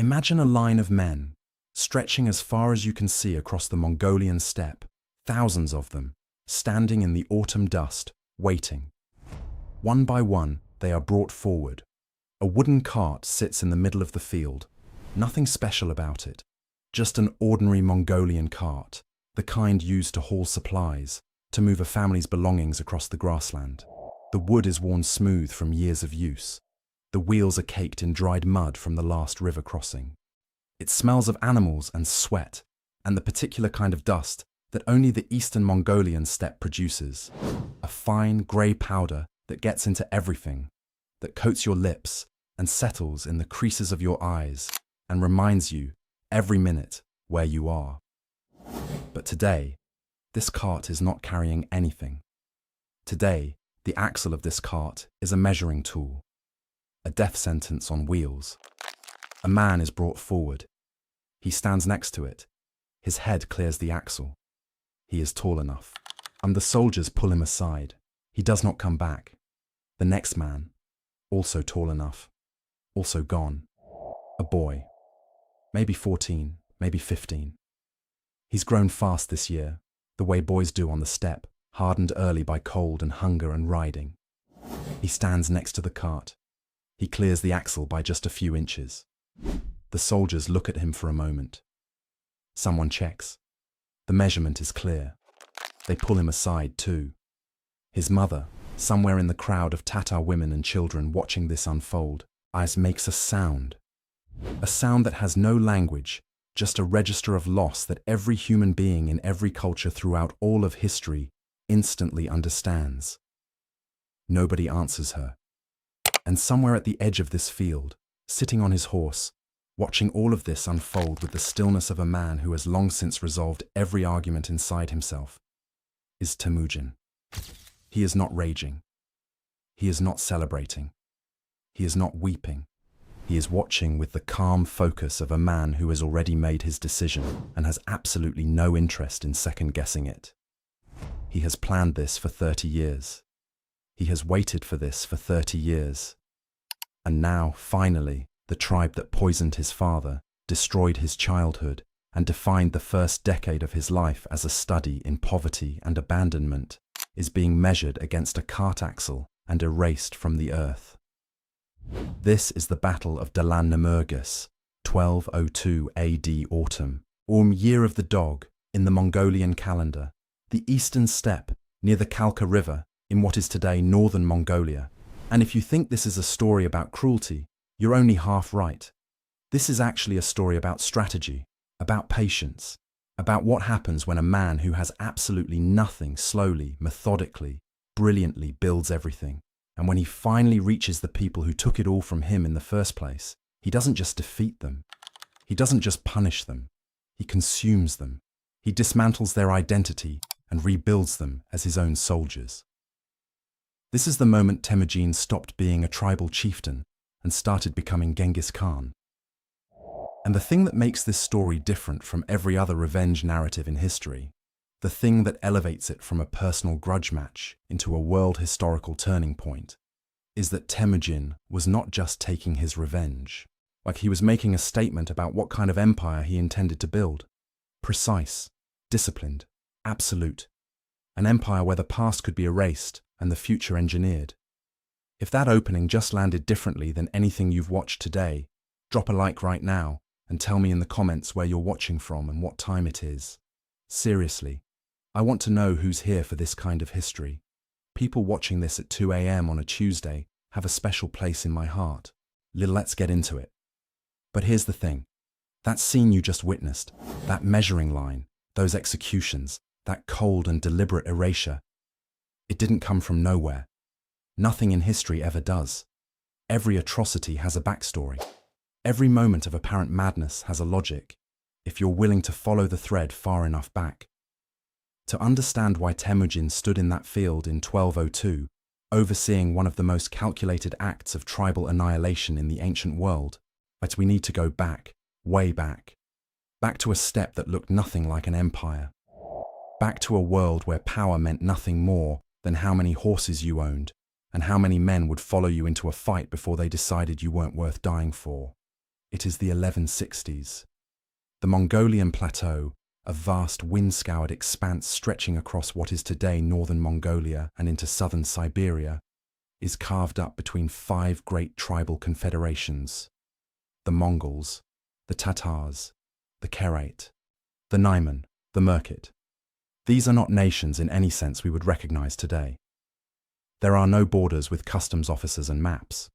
Imagine a line of men, stretching as far as you can see across the Mongolian steppe, thousands of them, standing in the autumn dust, waiting. One by one, they are brought forward. A wooden cart sits in the middle of the field. Nothing special about it, just an ordinary Mongolian cart, the kind used to haul supplies, to move a family's belongings across the grassland. The wood is worn smooth from years of use. The wheels are caked in dried mud from the last river crossing. It smells of animals and sweat, and the particular kind of dust that only the eastern Mongolian steppe produces. A fine grey powder that gets into everything, that coats your lips and settles in the creases of your eyes and reminds you every minute where you are. But today, this cart is not carrying anything. Today, the axle of this cart is a measuring tool, a death sentence on wheels. A man is brought forward. He stands next to it. His head clears the axle. He is tall enough. And the soldiers pull him aside. He does not come back. The next man, also tall enough, also gone. A boy. Maybe 14, maybe 15. He's grown fast this year, the way boys do on the steppe, hardened early by cold and hunger and riding. He stands next to the cart. He clears the axle by just a few inches. The soldiers look at him for a moment. Someone checks. The measurement is clear. They pull him aside too. His mother, somewhere in the crowd of Tatar women and children watching this unfold, makes a sound. A sound that has no language, just a register of loss that every human being in every culture throughout all of history instantly understands. Nobody answers her. And somewhere at the edge of this field, sitting on his horse, watching all of this unfold with the stillness of a man who has long since resolved every argument inside himself, is Temüjin. He is not raging. He is not celebrating. He is not weeping. He is watching with the calm focus of a man who has already made his decision and has absolutely no interest in second-guessing it. He has planned this for 30 years. He has waited for this for 30 years. And now, finally, the tribe that poisoned his father, destroyed his childhood, and defined the first decade of his life as a study in poverty and abandonment, is being measured against a cart axle and erased from the earth. This is the Battle of Dalan-Nemürges, 1202 AD autumn, or Year of the Dog in the Mongolian calendar, the eastern steppe near the Kalka River in what is today northern Mongolia. And if you think this is a story about cruelty, you're only half right. This is actually a story about strategy, about patience, about what happens when a man who has absolutely nothing slowly, methodically, brilliantly builds everything. And when he finally reaches the people who took it all from him in the first place, he doesn't just defeat them. He doesn't just punish them. He consumes them. He dismantles their identity and rebuilds them as his own soldiers. This is the moment Temüjin stopped being a tribal chieftain and started becoming Genghis Khan. And the thing that makes this story different from every other revenge narrative in history, the thing that elevates it from a personal grudge match into a world historical turning point, is that Temüjin was not just taking his revenge, like he was making a statement about what kind of empire he intended to build. Precise, disciplined, absolute. An empire where the past could be erased and the future engineered. If that opening just landed differently than anything you've watched today, drop a like right now and tell me in the comments where you're watching from and what time it is. Seriously, I want to know who's here for this kind of history. People watching this at 2 a.m. on a Tuesday have a special place in my heart. Let's get into it. But here's the thing. That scene you just witnessed, that measuring line, those executions, that cold and deliberate erasure, it didn't come from nowhere. Nothing in history ever does. Every atrocity has a backstory. Every moment of apparent madness has a logic, if you're willing to follow the thread far enough back. To understand why Temüjin stood in that field in 1202, overseeing one of the most calculated acts of tribal annihilation in the ancient world, we need to go back, way back. Back to a steppe that looked nothing like an empire. Back to a world where power meant nothing more than how many horses you owned, and how many men would follow you into a fight before they decided you weren't worth dying for. It is the 1160s. The Mongolian plateau, a vast wind-scoured expanse stretching across what is today northern Mongolia and into southern Siberia, is carved up between 5 great tribal confederations: the Mongols, the Tatars, the Kerate, the Naiman, the Merkit. These are not nations in any sense we would recognize today. There are no borders with customs officers and maps.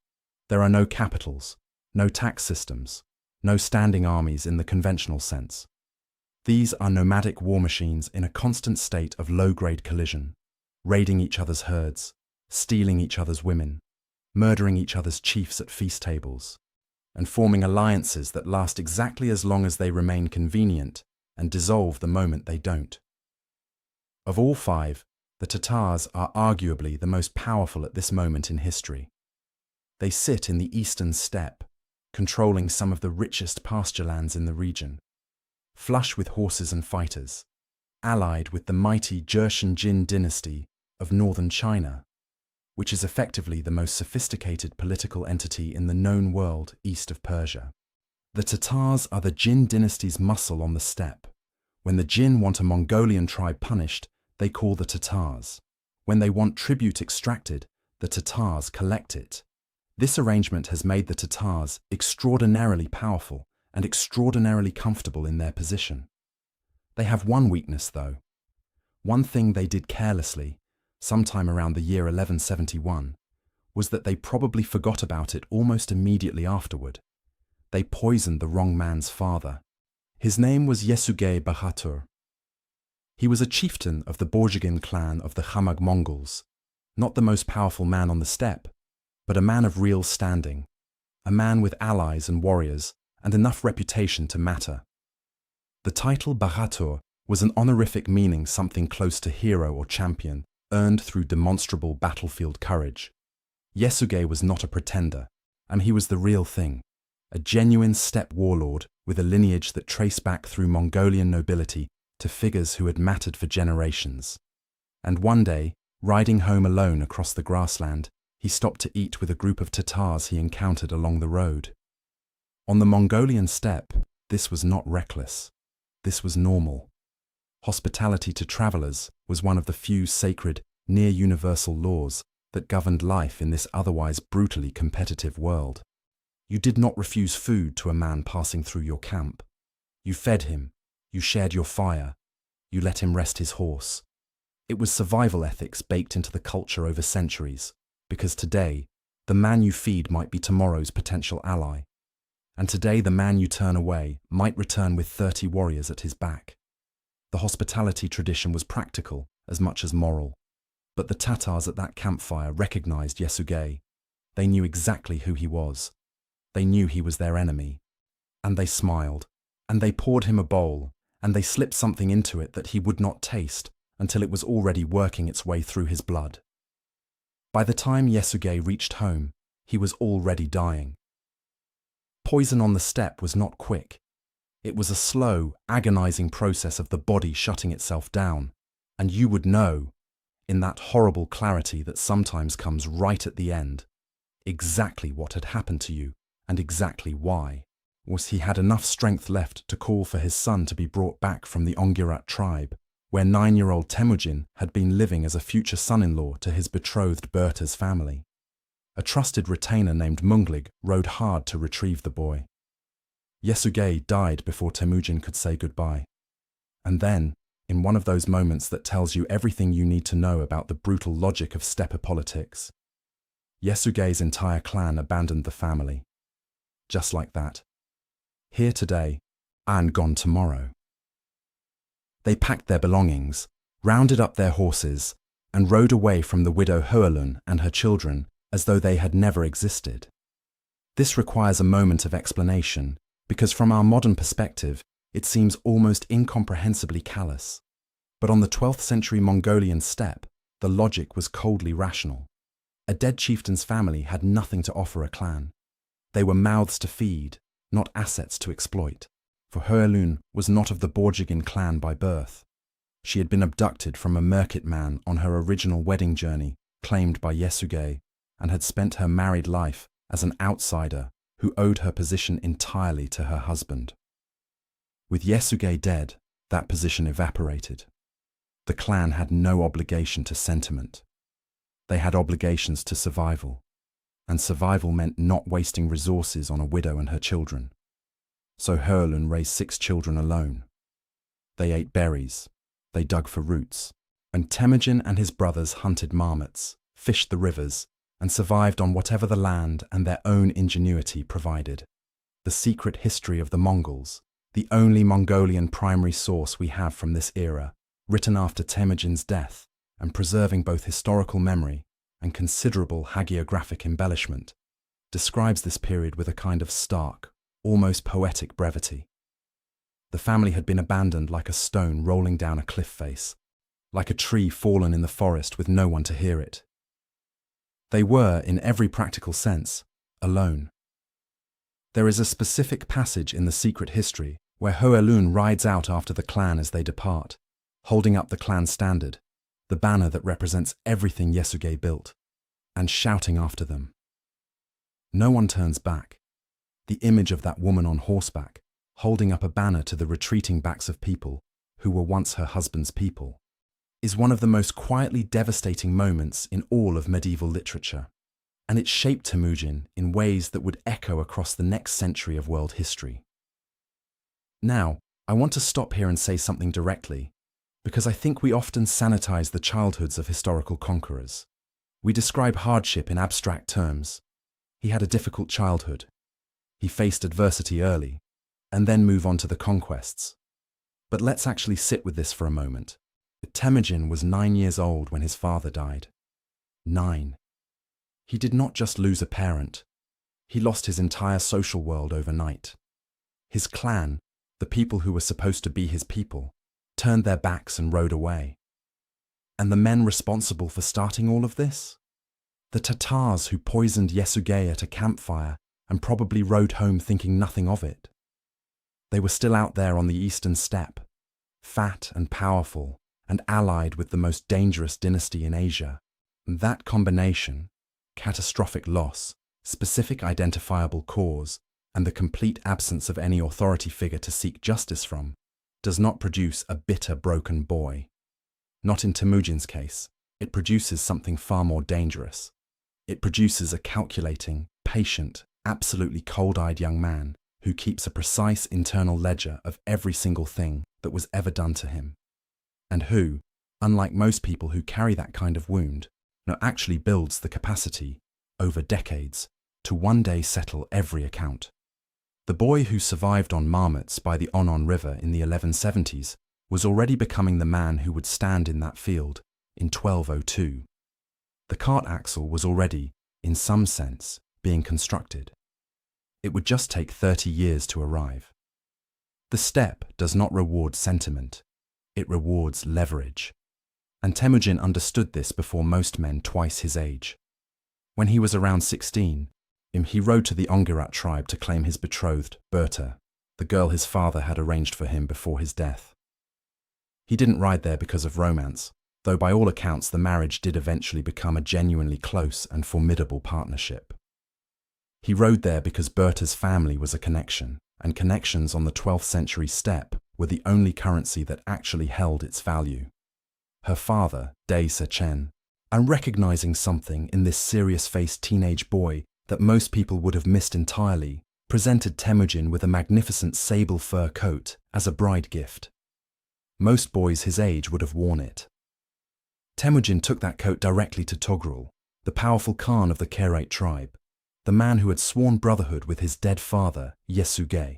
There are no capitals, no tax systems, no standing armies in the conventional sense. These are nomadic war machines in a constant state of low-grade collision, raiding each other's herds, stealing each other's women, murdering each other's chiefs at feast tables, and forming alliances that last exactly as long as they remain convenient and dissolve the moment they don't. Of all 5, the Tatars are arguably the most powerful at this moment in history. They sit in the eastern steppe, controlling some of the richest pasture lands in the region, flush with horses and fighters, allied with the mighty Jin dynasty of northern China, which is effectively the most sophisticated political entity in the known world east of Persia. The Tatars are the Jin dynasty's muscle on the steppe. When the Jin want a Mongolian tribe punished, they call the Tatars. When they want tribute extracted, the Tatars collect it. This arrangement has made the Tatars extraordinarily powerful and extraordinarily comfortable in their position. They have one weakness, though. One thing they did carelessly, sometime around the year 1171, was that they probably forgot about it almost immediately afterward. They poisoned the wrong man's father. His name was Yesugei Bahatur. He was a chieftain of the Borjigin clan of the Khamag Mongols, not the most powerful man on the steppe, but a man of real standing, a man with allies and warriors and enough reputation to matter. The title Bahatur was an honorific meaning something close to hero or champion, earned through demonstrable battlefield courage. Yesugei was not a pretender, and he was the real thing, a genuine steppe warlord with a lineage that traced back through Mongolian nobility to figures who had mattered for generations. And one day, riding home alone across the grassland, he stopped to eat with a group of Tatars he encountered along the road. On the Mongolian steppe, this was not reckless. This was normal. Hospitality to travelers was one of the few sacred, near-universal laws that governed life in this otherwise brutally competitive world. You did not refuse food to a man passing through your camp. You fed him, you shared your fire, you let him rest his horse. It was survival ethics baked into the culture over centuries, because today, the man you feed might be tomorrow's potential ally. And today the man you turn away might return with 30 warriors at his back. The hospitality tradition was practical as much as moral. But the Tatars at that campfire recognized Yesugei. They knew exactly who he was. They knew he was their enemy. And they smiled. And they poured him a bowl. And they slipped something into it that he would not taste until it was already working its way through his blood. By the time Yesugei reached home, he was already dying. Poison on the steppe was not quick. It was a slow, agonizing process of the body shutting itself down, and you would know, in that horrible clarity that sometimes comes right at the end, exactly what had happened to you and exactly why. Was he had enough strength left to call for his son to be brought back from the Ongirat tribe, where 9-year-old Temüjin had been living as a future son-in-law to his betrothed Berta's family. A trusted retainer named Munglig rode hard to retrieve the boy. Yesugei died before Temüjin could say goodbye. And then, in one of those moments that tells you everything you need to know about the brutal logic of steppe politics, Yesugei's entire clan abandoned the family. Just like that. Here today, and gone tomorrow. They packed their belongings, rounded up their horses, and rode away from the widow Hoelun and her children as though they had never existed. This requires a moment of explanation, because from our modern perspective, it seems almost incomprehensibly callous. But on the 12th century Mongolian steppe, the logic was coldly rational. A dead chieftain's family had nothing to offer a clan. They were mouths to feed, not assets to exploit. For Hoelun was not of the Borjigin clan by birth. She had been abducted from a Merkit man on her original wedding journey, claimed by Yesugei, and had spent her married life as an outsider who owed her position entirely to her husband. With Yasuge dead, that position evaporated. The clan had no obligation to sentiment. They had obligations to survival, and survival meant not wasting resources on a widow and her children. So Hurlun raised 6 children alone. They ate berries, they dug for roots, and Temüjin and his brothers hunted marmots, fished the rivers, and survived on whatever the land and their own ingenuity provided. The secret history of the Mongols, the only Mongolian primary source we have from this era, written after Temüjin's death and preserving both historical memory and considerable hagiographic embellishment, describes this period with a kind of stark, almost poetic brevity. The family had been abandoned like a stone rolling down a cliff face, like a tree fallen in the forest with no one to hear it. They were, in every practical sense, alone. There is a specific passage in the secret history where Hurlun rides out after the clan as they depart, holding up the clan standard, the banner that represents everything Yasuge built, and shouting after them. No one turns back. The image of that woman on horseback, holding up a banner to the retreating backs of people who were once her husband's people, is one of the most quietly devastating moments in all of medieval literature, and it shaped Temüjin in ways that would echo across the next century of world history. Now, I want to stop here and say something directly, because I think we often sanitize the childhoods of historical conquerors. We describe hardship in abstract terms. He had a difficult childhood. He faced adversity early, and then move on to the conquests. But let's actually sit with this for a moment. Temüjin was 9 years old when his father died. 9. He did not just lose a parent. He lost his entire social world overnight. His clan, the people who were supposed to be his people, turned their backs and rode away. And the men responsible for starting all of this? The Tatars who poisoned Yasuge at a campfire and probably rode home thinking nothing of it. They were still out there on the eastern steppe, fat and powerful, and allied with the most dangerous dynasty in Asia. That combination, catastrophic loss, specific identifiable cause, and the complete absence of any authority figure to seek justice from, does not produce a bitter, broken boy. Not in Temüjin's case. It produces something far more dangerous. It produces a calculating, patient, absolutely cold-eyed young man who keeps a precise internal ledger of every single thing that was ever done to him, and who, unlike most people who carry that kind of wound, actually builds the capacity, over decades, to one day settle every account. The boy who survived on marmots by the Onon River in the 1170s was already becoming the man who would stand in that field in 1202. The cart axle was already, in some sense, being constructed. It would just take 30 years to arrive. The steppe does not reward sentiment, it rewards leverage. And Temüjin understood this before most men twice his age. When he was around 16, he rode to the Ongirat tribe to claim his betrothed, Berta, the girl his father had arranged for him before his death. He didn't ride there because of romance, though by all accounts the marriage did eventually become a genuinely close and formidable partnership. He rode there because Berta's family was a connection, and connections on the 12th century steppe were the only currency that actually held its value. Her father, Dei Sechen, and recognizing something in this serious-faced teenage boy that most people would have missed entirely, presented Temüjin with a magnificent sable fur coat as a bride gift. Most boys his age would have worn it. Temüjin took that coat directly to Togrul, the powerful Khan of the Kherate tribe, the man who had sworn brotherhood with his dead father, Yasuge.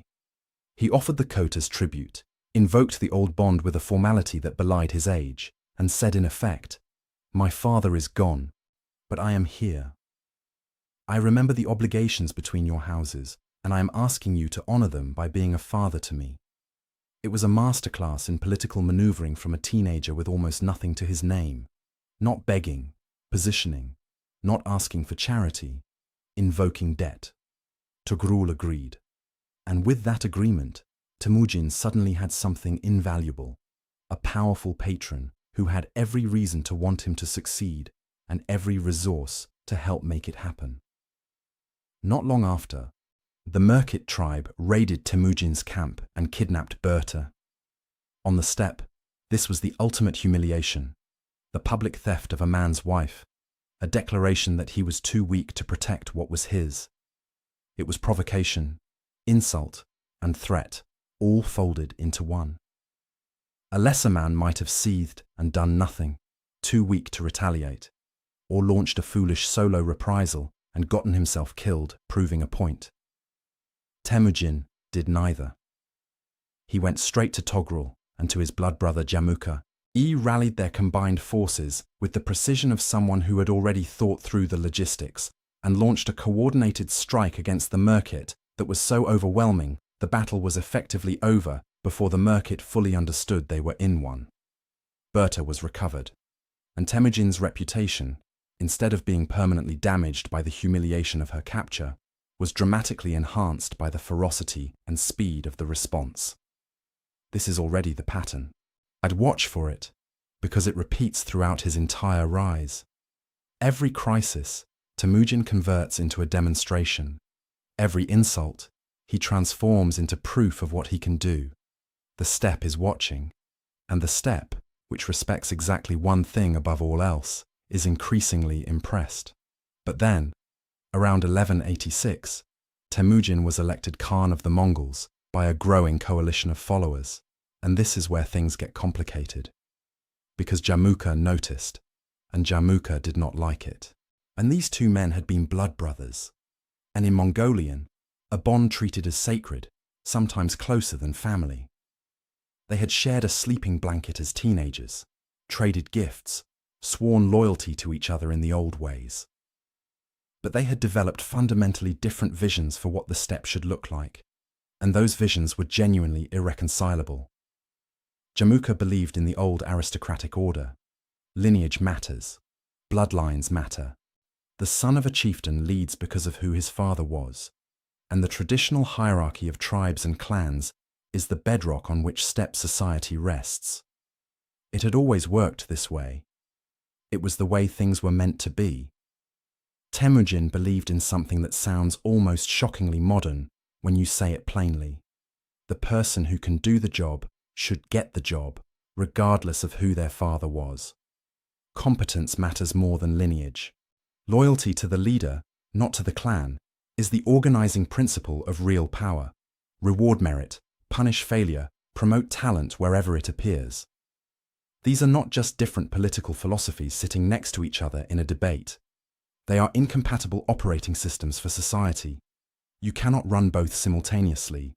He offered the coat as tribute, invoked the old bond with a formality that belied his age, and said in effect, "My father is gone, but I am here. I remember the obligations between your houses, and I am asking you to honor them by being a father to me." It was a masterclass in political maneuvering from a teenager with almost nothing to his name, not begging, positioning, not asking for charity, invoking debt. Togrul agreed. And with that agreement, Temüjin suddenly had something invaluable, a powerful patron who had every reason to want him to succeed and every resource to help make it happen. Not long after, The Merkit tribe raided Temüjin's camp and kidnapped Berta. On the steppe, this was the ultimate humiliation, the public theft of a man's wife, a declaration that he was too weak to protect what was his. It was provocation, insult, and threat, all folded into one. A lesser man might have seethed and done nothing, too weak to retaliate, or launched a foolish solo reprisal and gotten himself killed, proving a point. Temüjin did neither. He went straight to Togrul and to his blood brother Jamuka. He rallied their combined forces with the precision of someone who had already thought through the logistics and launched a coordinated strike against the Merkit that was so overwhelming the battle was effectively over before the Merkit fully understood they were in one. Berta was recovered, and Temüjin's reputation, instead of being permanently damaged by the humiliation of her capture, was dramatically enhanced by the ferocity and speed of the response. This is already the pattern. I'd watch for it, because it repeats throughout his entire rise. Every crisis, Temüjin converts into a demonstration. Every insult, he transforms into proof of what he can do. The steppe is watching, and the steppe, which respects exactly one thing above all else, is increasingly impressed. But then, around 1186, Temüjin was elected Khan of the Mongols by a growing coalition of followers, and this is where things get complicated. Because Jamuka noticed, and Jamuka did not like it. And these two men had been blood brothers, and in Mongolian, a bond treated as sacred, sometimes closer than family. They had shared a sleeping blanket as teenagers, traded gifts, sworn loyalty to each other in the old ways. But they had developed fundamentally different visions for what the steppe should look like, and those visions were genuinely irreconcilable. Jamuka believed in the old aristocratic order. Lineage matters. Bloodlines matter. The son of a chieftain leads because of who his father was, and the traditional hierarchy of tribes and clans is the bedrock on which steppe society rests. It had always worked this way. It was the way things were meant to be. Temüjin believed in something that sounds almost shockingly modern when you say it plainly. The person who can do the job should get the job, regardless of who their father was. Competence matters more than lineage. Loyalty to the leader, not to the clan, is the organizing principle of real power. Reward merit, punish failure, promote talent wherever it appears. These are not just different political philosophies sitting next to each other in a debate. They are incompatible operating systems for society. You cannot run both simultaneously.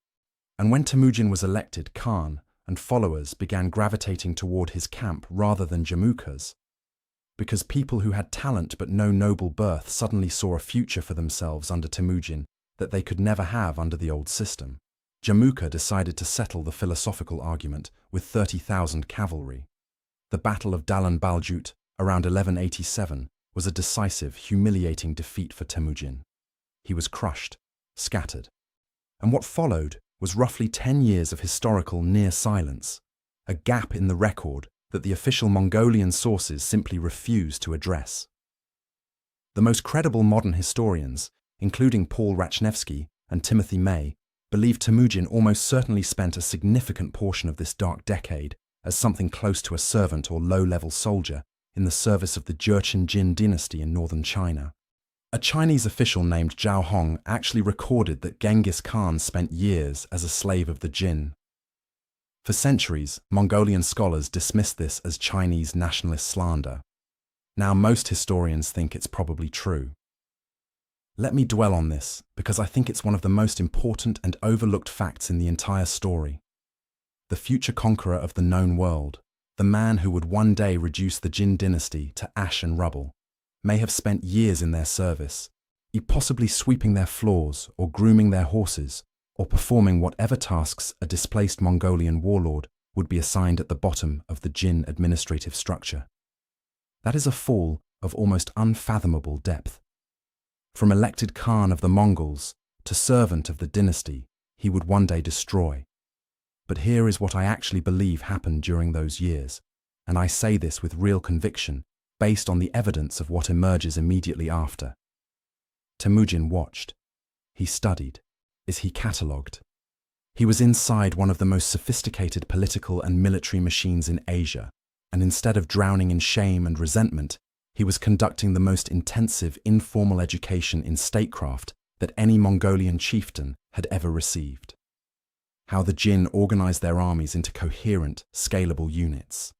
And when Temüjin was elected Khan and followers began gravitating toward his camp rather than Jamuka's, because people who had talent but no noble birth suddenly saw a future for themselves under Temüjin that they could never have under the old system, Jamuka decided to settle the philosophical argument with 30,000 cavalry. The Battle of Dalan-Nemürges, around 1187, was a decisive, humiliating defeat for Temüjin. He was crushed, scattered. And what followed was roughly 10 years of historical near silence, a gap in the record that the official Mongolian sources simply refuse to address. The most credible modern historians, including Paul Rachnevsky and Timothy May, believe Temüjin almost certainly spent a significant portion of this dark decade as something close to a servant or low-level soldier in the service of the Jurchen Jin dynasty in northern China. A Chinese official named Zhao Hong actually recorded that Genghis Khan spent years as a slave of the Jin. For centuries, Mongolian scholars dismissed this as Chinese nationalist slander. Now most historians think it's probably true. Let me dwell on this, because I think it's one of the most important and overlooked facts in the entire story. The future conqueror of the known world, the man who would one day reduce the Jin dynasty to ash and rubble, may have spent years in their service, possibly sweeping their floors or grooming their horses, or performing whatever tasks a displaced Mongolian warlord would be assigned at the bottom of the Jin administrative structure. That is a fall of almost unfathomable depth. From elected Khan of the Mongols to servant of the dynasty, he would one day destroy. But here is what I actually believe happened during those years, and I say this with real conviction, based on the evidence of what emerges immediately after. Temüjin watched. He studied. is he catalogued. He was inside one of the most sophisticated political and military machines in Asia, and instead of drowning in shame and resentment, he was conducting the most intensive informal education in statecraft that any Mongolian chieftain had ever received. How the Jin organized their armies into coherent, scalable units.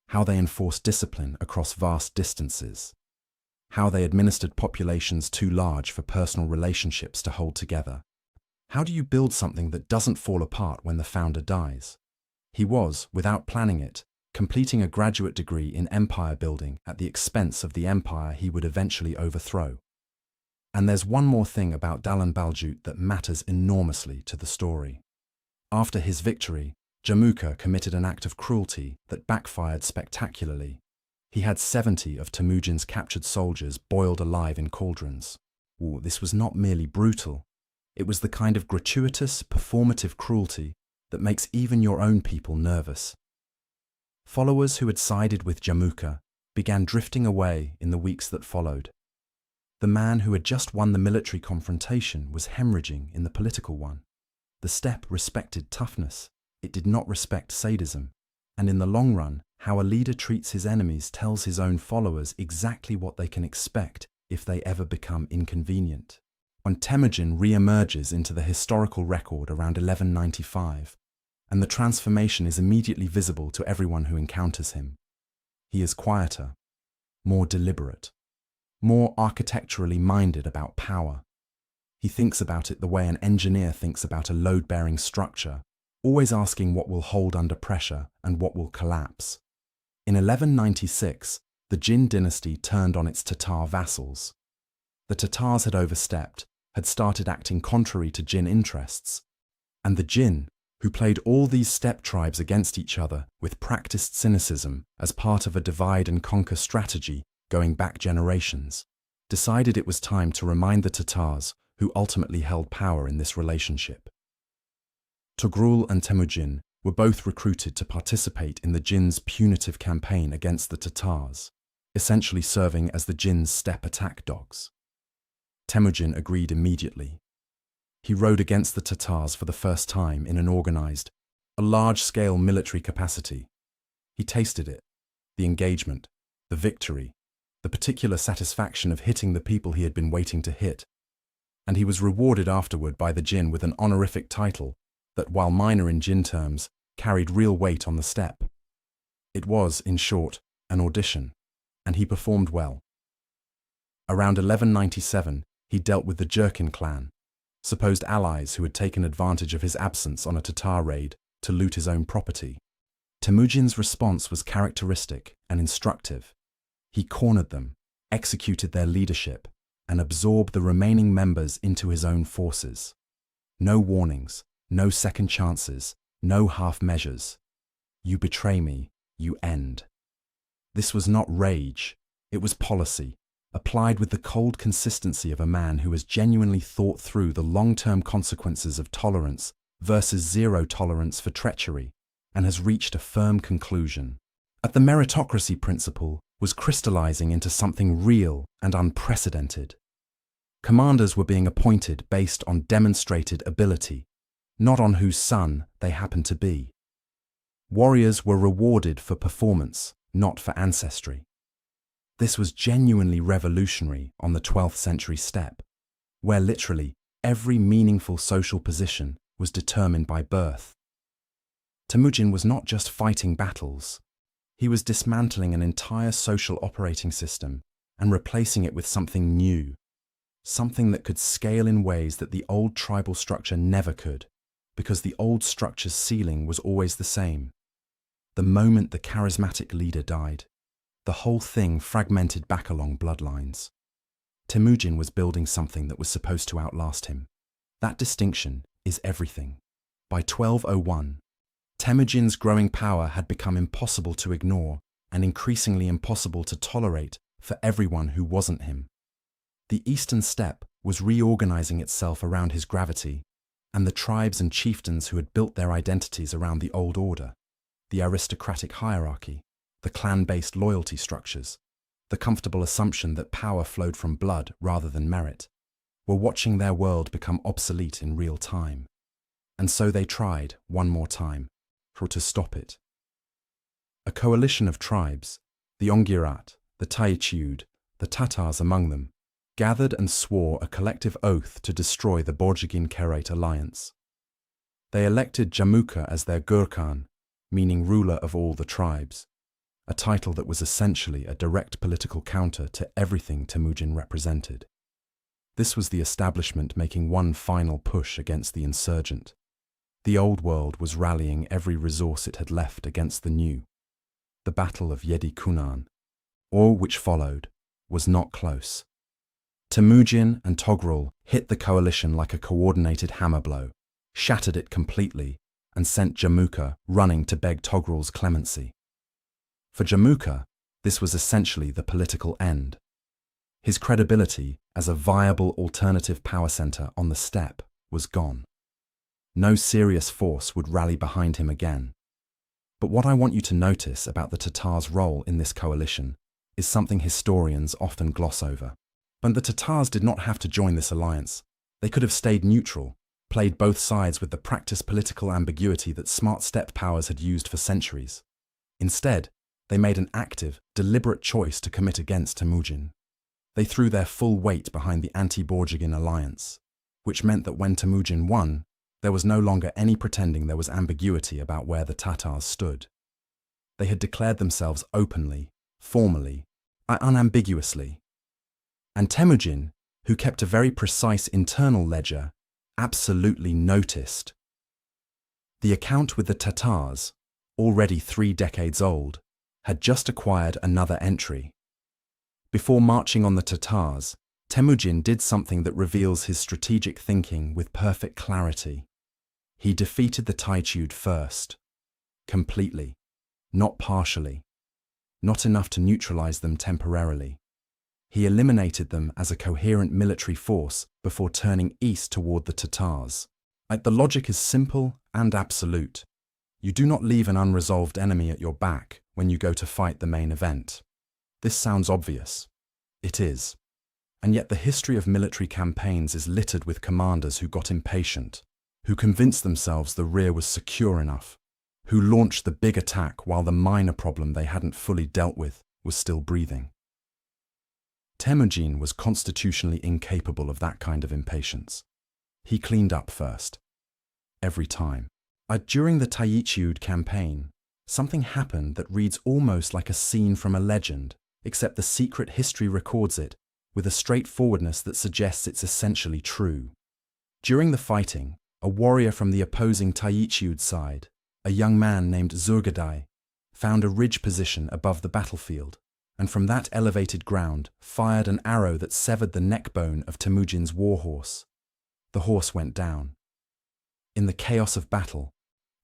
How they enforced discipline across vast distances. How they administered populations too large for personal relationships to hold together. How do you build something that doesn't fall apart when the founder dies? He was, without planning it, completing a graduate degree in empire building at the expense of the empire he would eventually overthrow. And there's one more thing about Dalan that matters enormously to the story. After his victory, Jamuka committed an act of cruelty that backfired spectacularly. He had 70 of Temüjin's captured soldiers boiled alive in cauldrons. This was not merely brutal. It was the kind of gratuitous, performative cruelty that makes even your own people nervous. Followers who had sided with Jamuka began drifting away in the weeks that followed. The man who had just won the military confrontation was hemorrhaging in the political one. The steppe respected toughness. It did not respect sadism. And in the long run, how a leader treats his enemies tells his own followers exactly what they can expect if they ever become inconvenient. When Temüjin re-emerges into the historical record around 1195, and the transformation is immediately visible to everyone who encounters him. He is quieter, more deliberate, more architecturally minded about power. He thinks about it the way an engineer thinks about a load-bearing structure, always asking what will hold under pressure and what will collapse. In 1196, the Jin dynasty turned on its Tatar vassals. The Tatars had overstepped, had started acting contrary to Jin interests, and the Jin, who played all these steppe tribes against each other with practiced cynicism as part of a divide-and-conquer strategy going back generations, decided it was time to remind the Tatars who ultimately held power in this relationship. Togrul and Temüjin were both recruited to participate in the Jin's punitive campaign against the Tatars, essentially serving as the Jin's steppe attack dogs. Temüjin agreed immediately. He rode against the Tatars for the first time in an organized, a large-scale military capacity. He tasted it, the engagement, the victory, the particular satisfaction of hitting the people he had been waiting to hit, and he was rewarded afterward by the Jin with an honorific title that, while minor in Jin terms, carried real weight on the steppe. It was, in short, an audition, and he performed well. Around 1197, he dealt with the Jurkin clan, supposed allies who had taken advantage of his absence on a Tatar raid to loot his own property. Temüjin's response was characteristic and instructive. He cornered them, executed their leadership, and absorbed the remaining members into his own forces. No warnings, no second chances, no half measures. You betray me, you end. This was not rage, it was policy, applied with the cold consistency of a man who has genuinely thought through the long-term consequences of tolerance versus zero tolerance for treachery, and has reached a firm conclusion. The meritocracy principle was crystallizing into something real and unprecedented. Commanders were being appointed based on demonstrated ability, not on whose son they happened to be. Warriors were rewarded for performance, not for ancestry. This was genuinely revolutionary on the 12th century steppe, where literally every meaningful social position was determined by birth. Temüjin was not just fighting battles. He was dismantling an entire social operating system and replacing it with something new, something that could scale in ways that the old tribal structure never could, because the old structure's ceiling was always the same. The moment the charismatic leader died, the whole thing fragmented back along bloodlines. Temüjin was building something that was supposed to outlast him. That distinction is everything. By 1201, Temüjin's growing power had become impossible to ignore and increasingly impossible to tolerate for everyone who wasn't him. The eastern steppe was reorganizing itself around his gravity, and the tribes and chieftains who had built their identities around the old order, the aristocratic hierarchy, the clan-based loyalty structures, the comfortable assumption that power flowed from blood rather than merit, were watching their world become obsolete in real time. And so they tried, one more time, to stop it. A coalition of tribes, the Ongirat, the Taichiud, the Tatars among them, gathered and swore a collective oath to destroy the Borjigin-Kerate alliance. They elected Jamuka as their Gurkhan, meaning ruler of all the tribes, a title that was essentially a direct political counter to everything Temüjin represented. This was the establishment making one final push against the insurgent. The old world was rallying every resource it had left against the new. The Battle of Yedi-Kunan, or which followed, was not close. Temüjin and Togrul hit the coalition like a coordinated hammer blow, shattered it completely, and sent Jamuka running to beg Togrul's clemency. For Jamuka, this was essentially the political end. His credibility as a viable alternative power center on the steppe was gone. No serious force would rally behind him again. But what I want you to notice about the Tatars' role in this coalition is something historians often gloss over. But the Tatars did not have to join this alliance. They could have stayed neutral, played both sides with the practiced political ambiguity that smart steppe powers had used for centuries. Instead, they made an active, deliberate choice to commit against Temüjin. They threw their full weight behind the anti-Borjigin alliance, which meant that when Temüjin won, there was no longer any pretending there was ambiguity about where the Tatars stood. They had declared themselves openly, formally, unambiguously. And Temüjin, who kept a very precise internal ledger, absolutely noticed. The account with the Tatars, already 3 decades old, had just acquired another entry. Before marching on the Tatars, Temüjin did something that reveals his strategic thinking with perfect clarity. He defeated the Taichiud first. Completely. Not partially. Not enough to neutralize them temporarily. He eliminated them as a coherent military force before turning east toward the Tatars. The logic is simple and absolute. You do not leave an unresolved enemy at your back when you go to fight the main event. This sounds obvious. It is. And yet the history of military campaigns is littered with commanders who got impatient, who convinced themselves the rear was secure enough, who launched the big attack while the minor problem they hadn't fully dealt with was still breathing. Temüjin was constitutionally incapable of that kind of impatience. He cleaned up first. Every time. During the Taichiud campaign, something happened that reads almost like a scene from a legend, except the secret history records it with a straightforwardness that suggests it's essentially true. During the fighting, a warrior from the opposing Taichiud side, a young man named Zurgadai, found a ridge position above the battlefield, and from that elevated ground fired an arrow that severed the neckbone of Temüjin's warhorse. The horse went down. In the chaos of battle,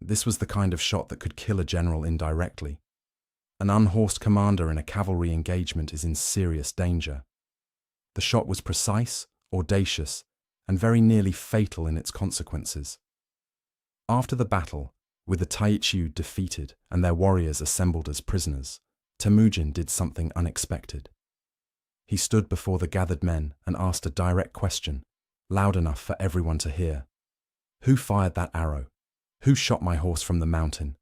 this was the kind of shot that could kill a general indirectly. An unhorsed commander in a cavalry engagement is in serious danger. The shot was precise, audacious, and very nearly fatal in its consequences. After the battle, with the Taichiud defeated and their warriors assembled as prisoners, Temüjin did something unexpected. He stood before the gathered men and asked a direct question, loud enough for everyone to hear. Who fired that arrow? Who shot my horse from the mountain?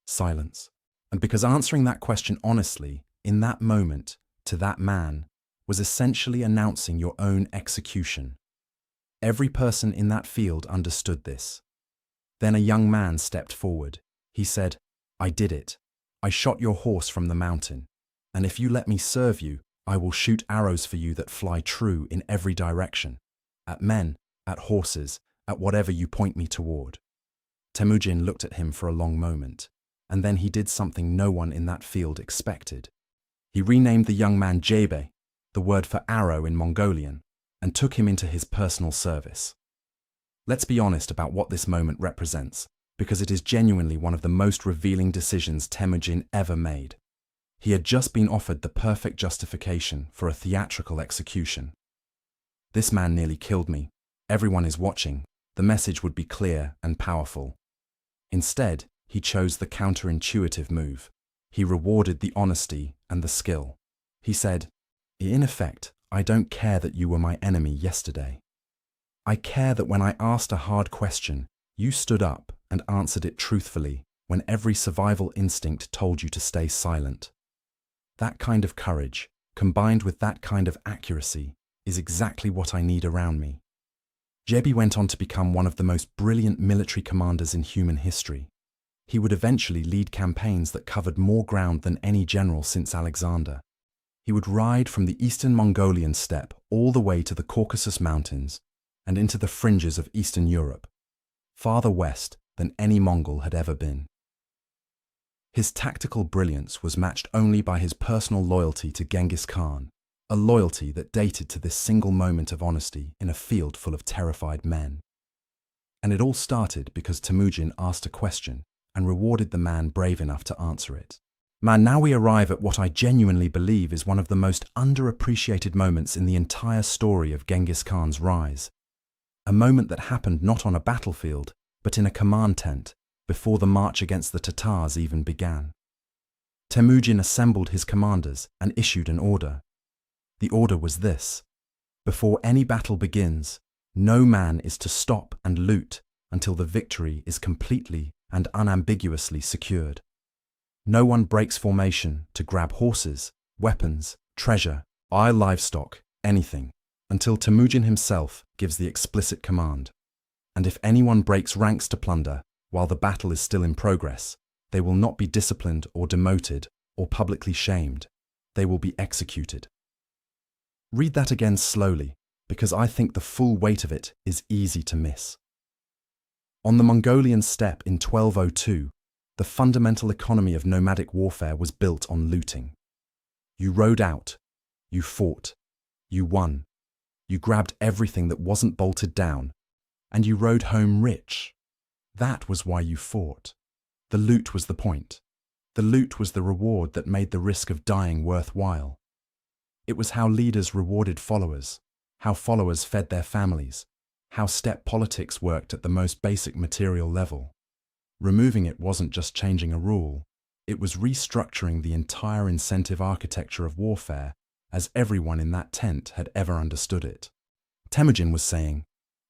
Silence. And because answering that question honestly, in that moment, to that man, was essentially announcing your own execution. Every person in that field understood this. Then a young man stepped forward. He said, I did it. I shot your horse from the mountain. And if you let me serve you, I will shoot arrows for you that fly true in every direction. At men, at horses, at whatever you point me toward. Temüjin looked at him for a long moment, and then he did something no one in that field expected. He renamed the young man Jebe, the word for arrow in Mongolian, and took him into his personal service. Let's be honest about what this moment represents, because it is genuinely one of the most revealing decisions Temüjin ever made. He had just been offered the perfect justification for a theatrical execution. This man nearly killed me. Everyone is watching. The message would be clear and powerful. Instead, he chose the counterintuitive move. He rewarded the honesty and the skill. He said, in effect, I don't care that you were my enemy yesterday. I care that when I asked a hard question, you stood up and answered it truthfully when every survival instinct told you to stay silent. That kind of courage, combined with that kind of accuracy, is exactly what I need around me. Jebi went on to become one of the most brilliant military commanders in human history. He would eventually lead campaigns that covered more ground than any general since Alexander. He would ride from the eastern Mongolian steppe all the way to the Caucasus Mountains and into the fringes of Eastern Europe, farther west than any Mongol had ever been. His tactical brilliance was matched only by his personal loyalty to Genghis Khan, a loyalty that dated to this single moment of honesty in a field full of terrified men. And it all started because Temüjin asked a question and rewarded the man brave enough to answer it. Now we arrive at what I genuinely believe is one of the most underappreciated moments in the entire story of Genghis Khan's rise. A moment that happened not on a battlefield, but in a command tent, before the march against the Tatars even began. Temüjin assembled his commanders and issued an order. The order was this: before any battle begins, no man is to stop and loot until the victory is completely and unambiguously secured. No one breaks formation to grab horses, weapons, treasure, livestock, anything, until Temüjin himself gives the explicit command. And if anyone breaks ranks to plunder while the battle is still in progress, they will not be disciplined or demoted or publicly shamed. They will be executed. Read that again slowly, because I think the full weight of it is easy to miss. On the Mongolian steppe in 1202, the fundamental economy of nomadic warfare was built on looting. You rode out, you fought, you won, you grabbed everything that wasn't bolted down, and you rode home rich. That was why you fought. The loot was the point. The loot was the reward that made the risk of dying worthwhile. It was how leaders rewarded followers, how followers fed their families, how steppe politics worked at the most basic material level. Removing it wasn't just changing a rule, it was restructuring the entire incentive architecture of warfare as everyone in that tent had ever understood it. Temüjin was saying,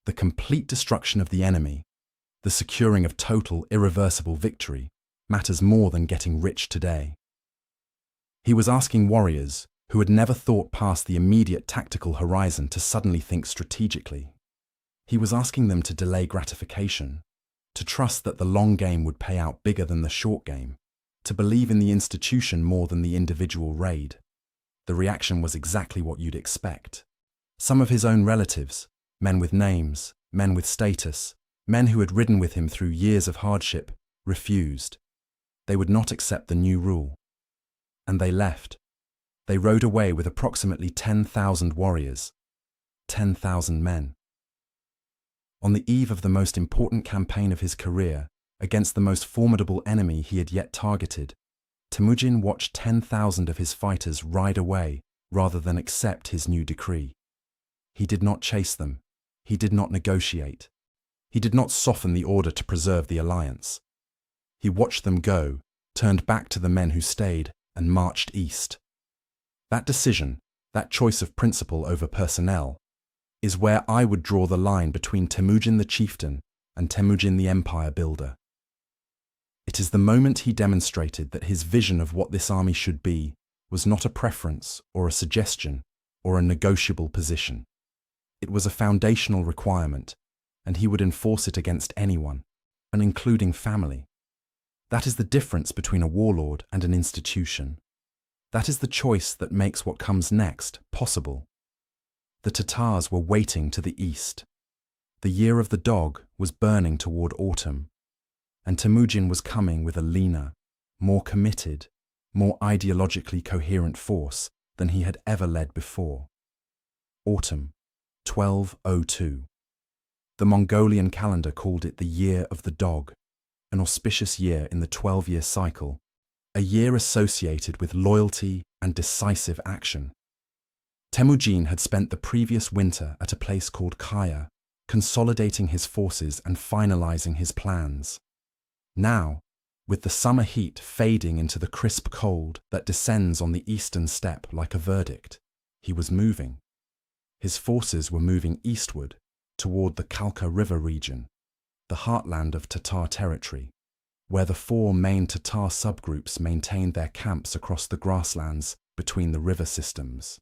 the complete destruction of the enemy, the securing of total, irreversible victory, matters more than getting rich today. He was asking warriors who had never thought past the immediate tactical horizon to suddenly think strategically. He was asking them to delay gratification, to trust that the long game would pay out bigger than the short game, to believe in the institution more than the individual raid. The reaction was exactly what you'd expect. Some of his own relatives, men with names, men with status, men who had ridden with him through years of hardship, refused. They would not accept the new rule. And they left. They rode away with approximately 10,000 warriors, 10,000 men. On the eve of the most important campaign of his career, against the most formidable enemy he had yet targeted, Temüjin watched 10,000 of his fighters ride away rather than accept his new decree. He did not chase them. He did not negotiate. He did not soften the order to preserve the alliance. He watched them go, turned back to the men who stayed, and marched east. That decision, that choice of principle over personnel, is where I would draw the line between Temüjin the chieftain and Temüjin the empire builder. It is the moment he demonstrated that his vision of what this army should be was not a preference or a suggestion or a negotiable position. It was a foundational requirement, and he would enforce it against anyone, and including family. That is the difference between a warlord and an institution. That is the choice that makes what comes next possible. The Tatars were waiting to the east. The year of the dog was burning toward autumn, and Temüjin was coming with a leaner, more committed, more ideologically coherent force than he had ever led before. Autumn, 1202. The Mongolian calendar called it the Year of the Dog, an auspicious year in the 12-year cycle, a year associated with loyalty and decisive action. Temüjin had spent the previous winter at a place called Kaya, consolidating his forces and finalizing his plans. Now, with the summer heat fading into the crisp cold that descends on the eastern steppe like a verdict, he was moving. His forces were moving eastward toward the Kalka River region, the heartland of Tatar territory, where the four main Tatar subgroups maintained their camps across the grasslands between the river systems.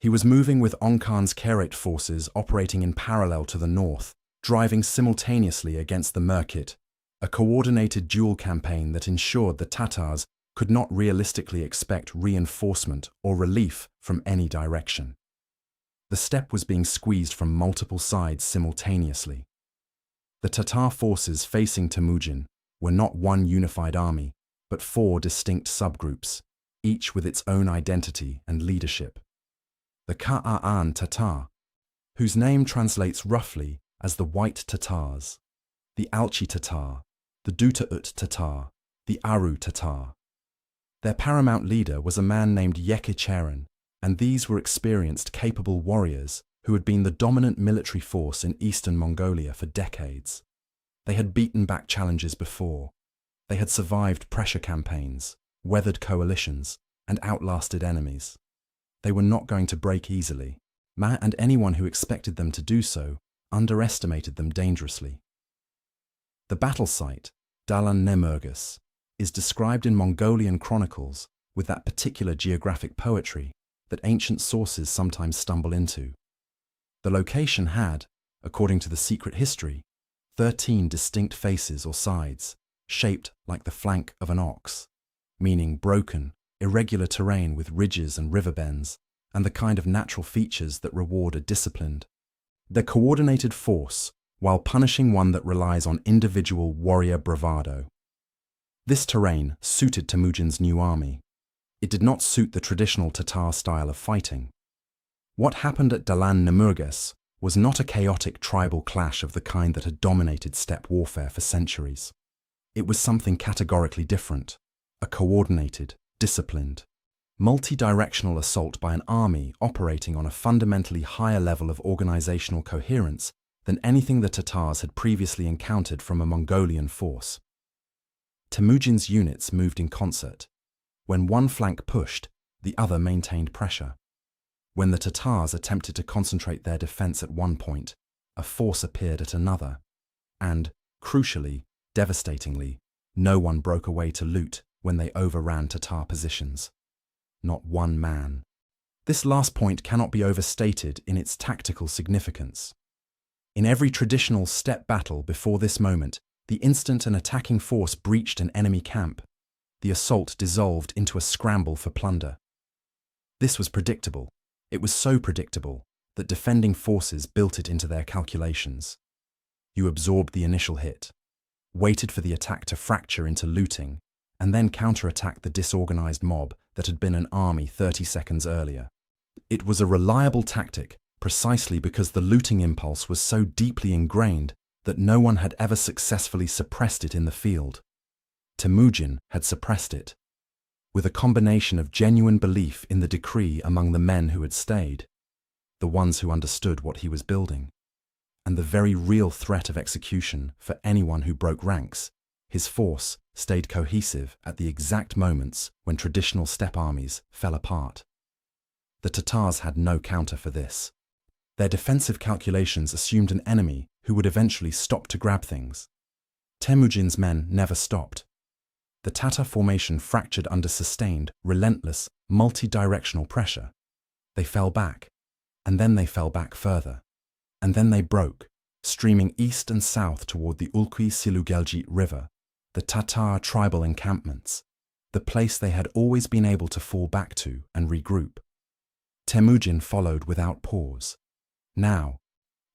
He was moving with Ongkhan's Kherate forces operating in parallel to the north, driving simultaneously against the Murkit, a coordinated dual campaign that ensured the Tatars could not realistically expect reinforcement or relief from any direction. The steppe was being squeezed from multiple sides simultaneously. The Tatar forces facing Temüjin were not one unified army, but four distinct subgroups, each with its own identity and leadership. The Ka'an Tatar, whose name translates roughly as the White Tatars, the Alchi Tatar, the Dutaut Tatar, the Aru Tatar. Their paramount leader was a man named Yekicheren, and these were experienced, capable warriors who had been the dominant military force in eastern Mongolia for decades. They had beaten back challenges before. They had survived pressure campaigns, weathered coalitions, and outlasted enemies. They were not going to break easily, and anyone who expected them to do so underestimated them dangerously. The battle site, Dalan-Nemürges, is described in Mongolian chronicles with that particular geographic poetry that ancient sources sometimes stumble into. The location had, according to the secret history, 13 distinct faces or sides, shaped like the flank of an ox, meaning broken, irregular terrain with ridges and river bends, and the kind of natural features that reward a disciplined, the coordinated force while punishing one that relies on individual warrior bravado. This terrain suited Temüjin's new army. It did not suit the traditional Tatar style of fighting. What happened at Dalan-Nemürges was not a chaotic tribal clash of the kind that had dominated steppe warfare for centuries. It was something categorically different, a coordinated, disciplined, multi-directional assault by an army operating on a fundamentally higher level of organizational coherence than anything the Tatars had previously encountered from a Mongolian force. Temüjin's units moved in concert. When one flank pushed, the other maintained pressure. When the Tatars attempted to concentrate their defense at one point, a force appeared at another, and, crucially, devastatingly, no one broke away to loot when they overran Tatar positions. Not one man. This last point cannot be overstated in its tactical significance. In every traditional steppe battle before this moment, the instant an attacking force breached an enemy camp, the assault dissolved into a scramble for plunder. This was predictable. It was so predictable that defending forces built it into their calculations. You absorbed the initial hit, waited for the attack to fracture into looting, and then counterattacked the disorganized mob that had been an army 30 seconds earlier. It was a reliable tactic precisely because the looting impulse was so deeply ingrained that no one had ever successfully suppressed it in the field. Temüjin had suppressed it, with a combination of genuine belief in the decree among the men who had stayed, the ones who understood what he was building, and the very real threat of execution for anyone who broke ranks. His force stayed cohesive at the exact moments when traditional steppe armies fell apart. The Tatars had no counter for this. Their defensive calculations assumed an enemy who would eventually stop to grab things. Temüjin's men never stopped. The Tatar formation fractured under sustained, relentless, multi-directional pressure. They fell back, and then they fell back further. And then they broke, streaming east and south toward the Ulqi-Silugelji River, the Tatar tribal encampments, the place they had always been able to fall back to and regroup. Temüjin followed without pause. Now,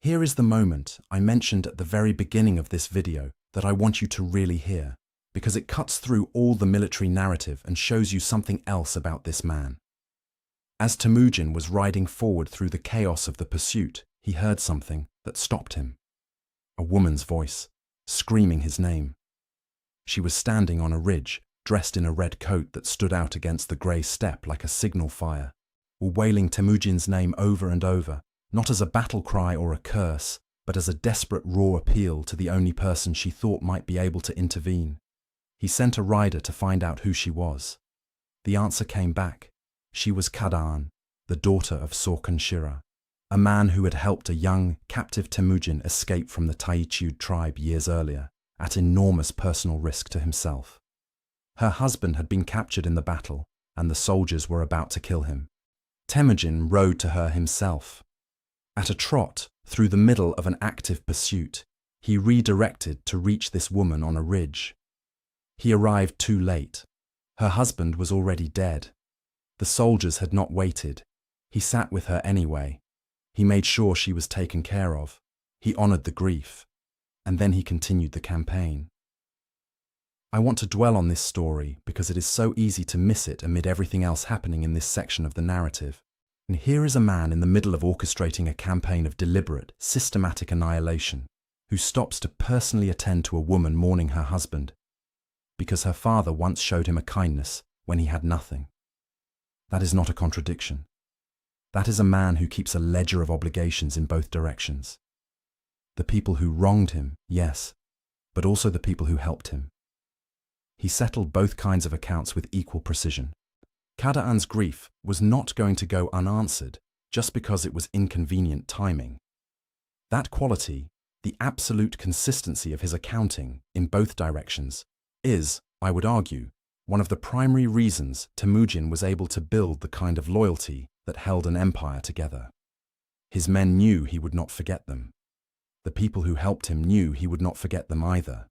here is the moment I mentioned at the very beginning of this video that I want you to really hear, because it cuts through all the military narrative and shows you something else about this man. As Temüjin was riding forward through the chaos of the pursuit, he heard something that stopped him. A woman's voice, screaming his name. She was standing on a ridge, dressed in a red coat that stood out against the grey steppe like a signal fire, wailing Temüjin's name over and over, not as a battle cry or a curse, but as a desperate raw appeal to the only person she thought might be able to intervene. He sent a rider to find out who she was. The answer came back. She was Kadan, the daughter of Sorkan Shira, a man who had helped a young, captive Temüjin escape from the Taichud tribe years earlier, at enormous personal risk to himself. Her husband had been captured in the battle, and the soldiers were about to kill him. Temüjin rode to her himself. At a trot, through the middle of an active pursuit, he redirected to reach this woman on a ridge. He arrived too late. Her husband was already dead. The soldiers had not waited. He sat with her anyway. He made sure she was taken care of. He honored the grief. And then he continued the campaign. I want to dwell on this story because it is so easy to miss it amid everything else happening in this section of the narrative. And here is a man in the middle of orchestrating a campaign of deliberate, systematic annihilation, who stops to personally attend to a woman mourning her husband, because her father once showed him a kindness when he had nothing. That is not a contradiction. That is a man who keeps a ledger of obligations in both directions. The people who wronged him, yes, but also the people who helped him. He settled both kinds of accounts with equal precision. Kadaan's grief was not going to go unanswered just because it was inconvenient timing. That quality, the absolute consistency of his accounting in both directions, is, I would argue, one of the primary reasons Temüjin was able to build the kind of loyalty that held an empire together. His men knew he would not forget them. The people who helped him knew he would not forget them either.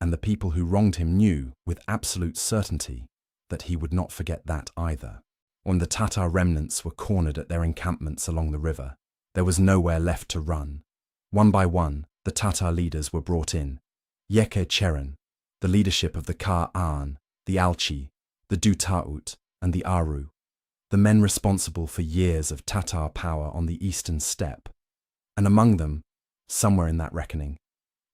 And the people who wronged him knew, with absolute certainty, that he would not forget that either. When the Tatar remnants were cornered at their encampments along the river, there was nowhere left to run. One by one, the Tatar leaders were brought in. Yeke Cheren, the leadership of the Ka'an, the Alchi, the Dutaut, and the Aru, the men responsible for years of Tatar power on the eastern steppe. And among them, somewhere in that reckoning,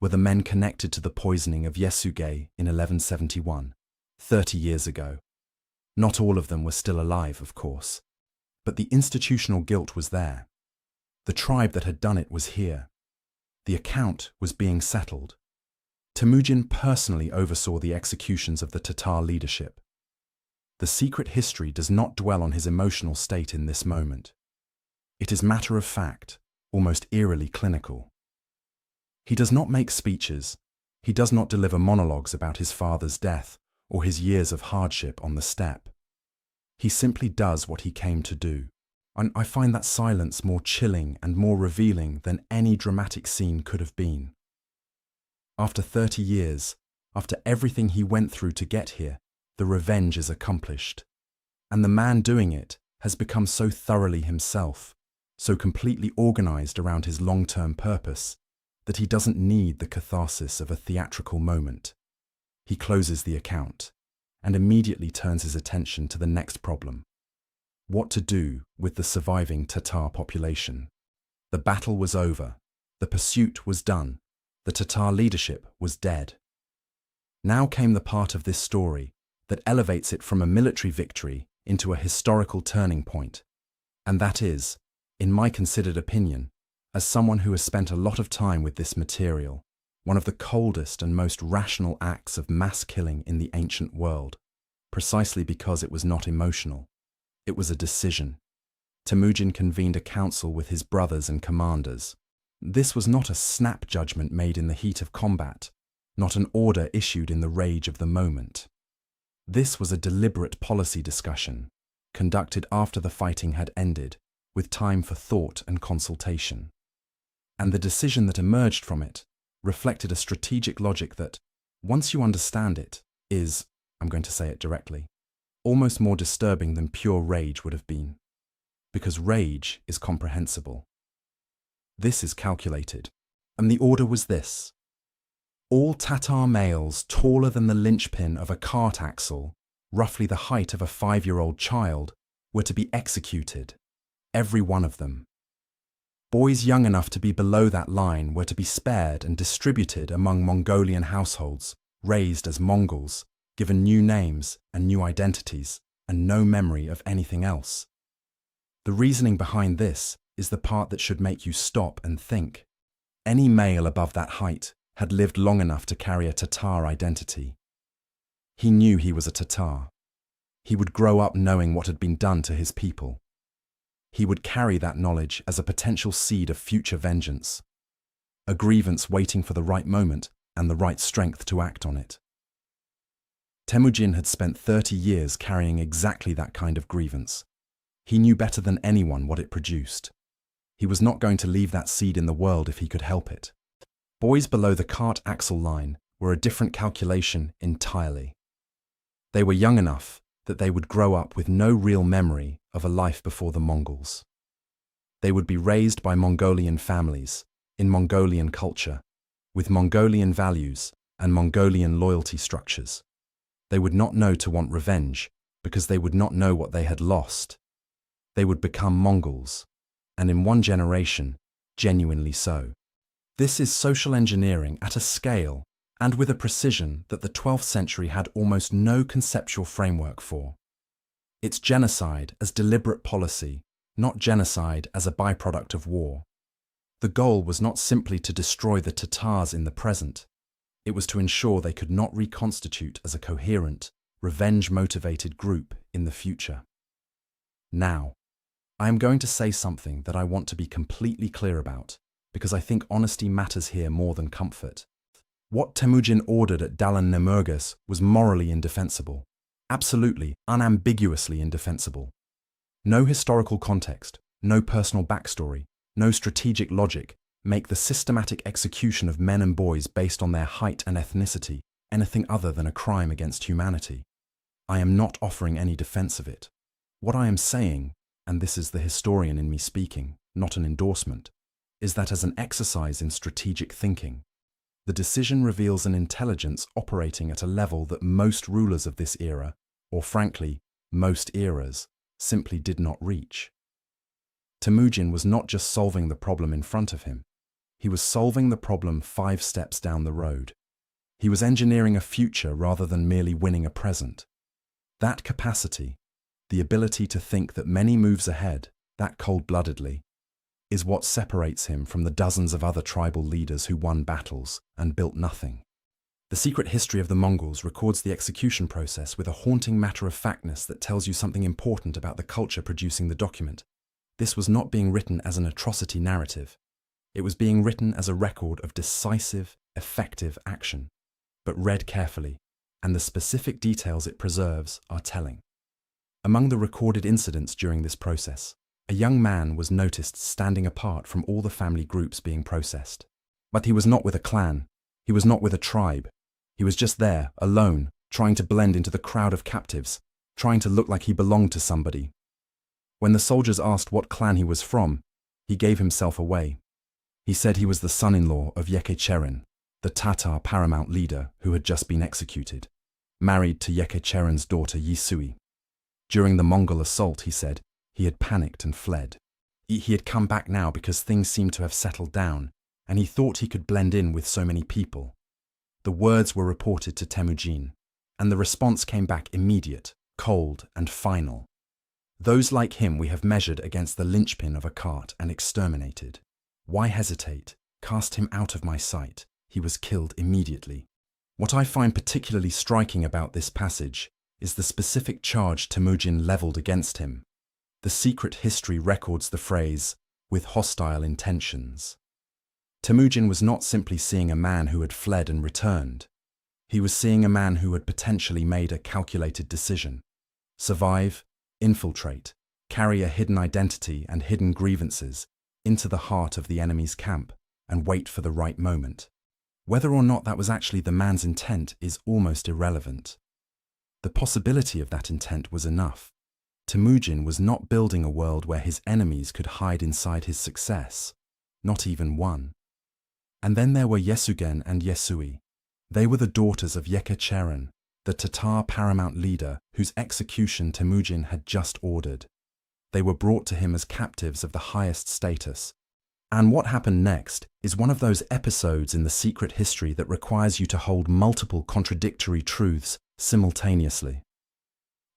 were the men connected to the poisoning of Yesugei in 1171, 30 years ago. Not all of them were still alive, of course, but the institutional guilt was there. The tribe that had done it was here. The account was being settled. Temüjin personally oversaw the executions of the Tatar leadership. The secret history does not dwell on his emotional state in this moment. It is matter of fact, almost eerily clinical. He does not make speeches. He does not deliver monologues about his father's death or his years of hardship on the steppe. He simply does what he came to do. And I find that silence more chilling and more revealing than any dramatic scene could have been. After 30 years, after everything he went through to get here, the revenge is accomplished. And the man doing it has become so thoroughly himself, so completely organized around his long-term purpose, that he doesn't need the catharsis of a theatrical moment. He closes the account and immediately turns his attention to the next problem. What to do with the surviving Tatar population. The battle was over. The pursuit was done. The Tatar leadership was dead. Now came the part of this story that elevates it from a military victory into a historical turning point. And that is, in my considered opinion, as someone who has spent a lot of time with this material, one of the coldest and most rational acts of mass killing in the ancient world, precisely because it was not emotional. It was a decision. Temüjin convened a council with his brothers and commanders. This was not a snap judgment made in the heat of combat, not an order issued in the rage of the moment. This was a deliberate policy discussion, conducted after the fighting had ended, with time for thought and consultation. And the decision that emerged from it reflected a strategic logic that, once you understand it, is, I'm going to say it directly, almost more disturbing than pure rage would have been. Because rage is comprehensible. This is calculated, and the order was this. All Tatar males taller than the linchpin of a cart axle, roughly the height of a 5-year-old child, were to be executed. Every one of them. Boys young enough to be below that line were to be spared and distributed among Mongolian households, raised as Mongols, given new names and new identities, and no memory of anything else. The reasoning behind this is the part that should make you stop and think. Any male above that height had lived long enough to carry a Tatar identity. He knew he was a Tatar. He would grow up knowing what had been done to his people. he would carry that knowledge as a potential seed of future vengeance, a grievance waiting for the right moment and the right strength to act on it. Temüjin had spent 30 years carrying exactly that kind of grievance. He knew better than anyone what it produced. He was not going to leave that seed in the world if he could help it. Boys below the cart axle line were a different calculation entirely. They were young enough that they would grow up with no real memory of a life before the Mongols. They would be raised by Mongolian families, in Mongolian culture, with Mongolian values and Mongolian loyalty structures. They would not know to want revenge because they would not know what they had lost. They would become Mongols, and in one generation, genuinely so. This is social engineering at a scale and with a precision that the 12th century had almost no conceptual framework for. It's genocide as deliberate policy, not genocide as a byproduct of war. The goal was not simply to destroy the Tatars in the present. It was to ensure they could not reconstitute as a coherent, revenge-motivated group in the future. Now, I am going to say something that I want to be completely clear about, because I think honesty matters here more than comfort. What Temüjin ordered at Dalan-Nemürges was morally indefensible, absolutely, unambiguously indefensible. No historical context, no personal backstory, no strategic logic make the systematic execution of men and boys based on their height and ethnicity anything other than a crime against humanity. I am not offering any defense of it. What I am saying, and this is the historian in me speaking, not an endorsement, is that as an exercise in strategic thinking, the decision reveals an intelligence operating at a level that most rulers of this era, or frankly, most eras, simply did not reach. Temüjin was not just solving the problem in front of him. He was solving the problem 5 steps down the road. He was engineering a future rather than merely winning a present. That capacity, the ability to think that many moves ahead, that cold-bloodedly, is what separates him from the dozens of other tribal leaders who won battles and built nothing. The secret history of the Mongols records the execution process with a haunting matter-of-factness that tells you something important about the culture producing the document. This was not being written as an atrocity narrative. It was being written as a record of decisive, effective action, but read carefully, and the specific details it preserves are telling. Among the recorded incidents during this process, a young man was noticed standing apart from all the family groups being processed. But he was not with a clan. He was not with a tribe. He was just there, alone, trying to blend into the crowd of captives, trying to look like he belonged to somebody. When the soldiers asked what clan he was from, he gave himself away. He said he was the son-in-law of Yekcherin, the Tatar paramount leader who had just been executed, married to Yekcherin's daughter Yisui. During the Mongol assault, he said, he had panicked and fled. He had come back now because things seemed to have settled down, and he thought he could blend in with so many people. The words were reported to Temüjin, and the response came back immediate, cold, and final. Those like him we have measured against the linchpin of a cart and exterminated. Why hesitate? Cast him out of my sight. He was killed immediately. What I find particularly striking about this passage is the specific charge Temüjin leveled against him. The secret history records the phrase, with hostile intentions. Temüjin was not simply seeing a man who had fled and returned. He was seeing a man who had potentially made a calculated decision. Survive, infiltrate, carry a hidden identity and hidden grievances into the heart of the enemy's camp and wait for the right moment. Whether or not that was actually the man's intent is almost irrelevant. The possibility of that intent was enough. Temüjin was not building a world where his enemies could hide inside his success, not even one. And then there were Yesügen and Yesui. They were the daughters of Yekcherin, the Tatar paramount leader whose execution Temüjin had just ordered. They were brought to him as captives of the highest status. And what happened next is one of those episodes in the secret history that requires you to hold multiple contradictory truths simultaneously.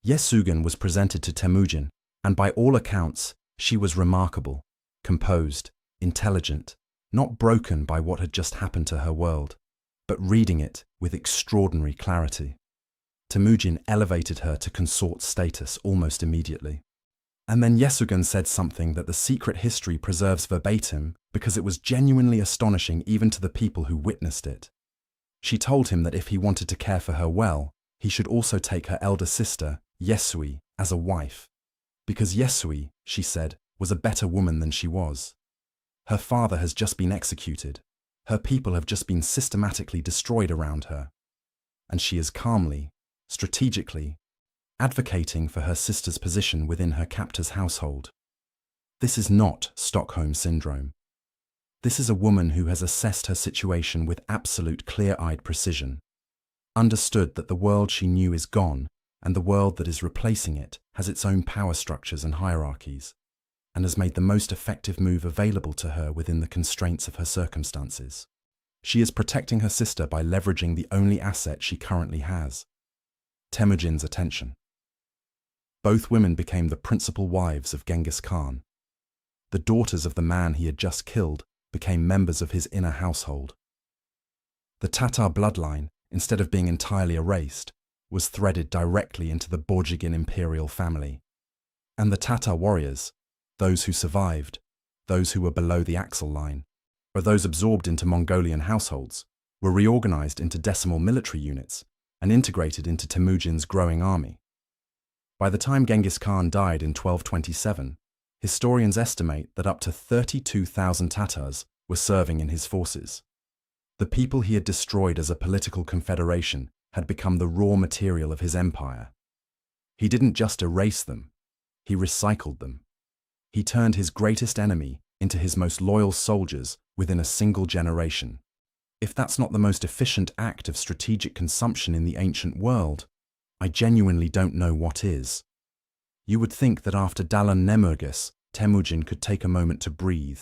Yesügen was presented to Temüjin, and by all accounts, she was remarkable, composed, intelligent, not broken by what had just happened to her world, but reading it with extraordinary clarity. Temüjin elevated her to consort status almost immediately. And then Yesugan said something that the secret history preserves verbatim because it was genuinely astonishing even to the people who witnessed it. She told him that if he wanted to care for her well, he should also take her elder sister, Yesui, as a wife. Because Yesui, she said, was a better woman than she was. Her father has just been executed. Her people have just been systematically destroyed around her. And she is calmly, strategically, advocating for her sister's position within her captor's household. This is not Stockholm Syndrome. This is a woman who has assessed her situation with absolute clear-eyed precision, understood that the world she knew is gone and the world that is replacing it has its own power structures and hierarchies, and has made the most effective move available to her within the constraints of her circumstances. She is protecting her sister by leveraging the only asset she currently has, Temüjin's attention. Both women became the principal wives of Genghis Khan. The daughters of the man he had just killed became members of his inner household. The Tatar bloodline, instead of being entirely erased, was threaded directly into the Borjigin imperial family. And the Tatar warriors, those who survived, those who were below the axle line, or those absorbed into Mongolian households, were reorganized into decimal military units and integrated into Temüjin's growing army. By the time Genghis Khan died in 1227, historians estimate that up to 32,000 Tatars were serving in his forces. The people he had destroyed as a political confederation had become the raw material of his empire. He didn't just erase them, he recycled them. He turned his greatest enemy into his most loyal soldiers within a single generation. If that's not the most efficient act of strategic consumption in the ancient world, I genuinely don't know what is. You would think that after Dalan-Nemürges, Temüjin could take a moment to breathe.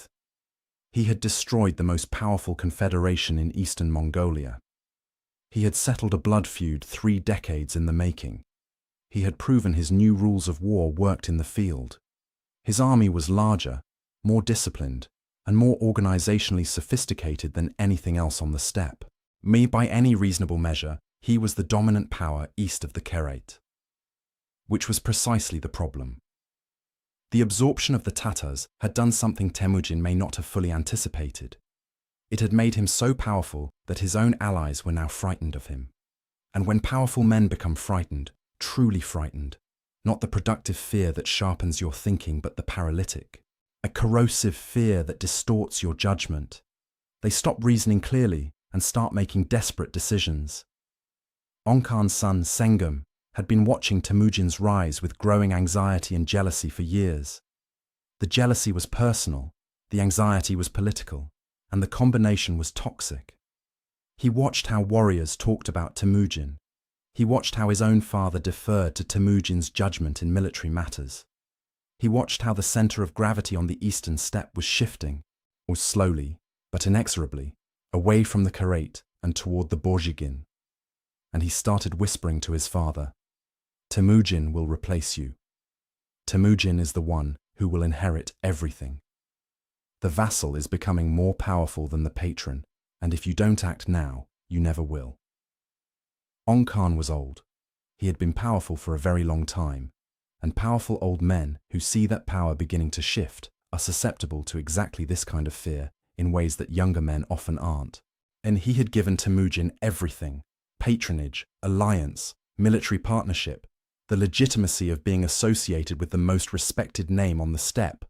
He had destroyed the most powerful confederation in eastern Mongolia. He had settled a blood feud 3 decades in the making. He had proven his new rules of war worked in the field. His army was larger, more disciplined, and more organizationally sophisticated than anything else on the steppe. By any reasonable measure, he was the dominant power east of the Kerate. Which was precisely the problem. The absorption of the Tatars had done something Temüjin may not have fully anticipated. It had made him so powerful that his own allies were now frightened of him. And when powerful men become frightened, truly frightened, not the productive fear that sharpens your thinking but the paralytic, a corrosive fear that distorts your judgment, they stop reasoning clearly and start making desperate decisions. Ongkarn's son Sengum had been watching Temüjin's rise with growing anxiety and jealousy for years. The jealousy was personal, the anxiety was political, and the combination was toxic. He watched how warriors talked about Temüjin. He watched how his own father deferred to Temüjin's judgment in military matters. He watched how the center of gravity on the eastern steppe was shifting, or slowly, but inexorably, away from the Kerate and toward the Borjigin. And he started whispering to his father, "Temüjin will replace you. Temüjin is the one who will inherit everything. The vassal is becoming more powerful than the patron, and if you don't act now, you never will." Ongkarn was old. He had been powerful for a very long time, and powerful old men who see that power beginning to shift are susceptible to exactly this kind of fear in ways that younger men often aren't. And he had given Temüjin everything: patronage, alliance, military partnership, the legitimacy of being associated with the most respected name on the steppe.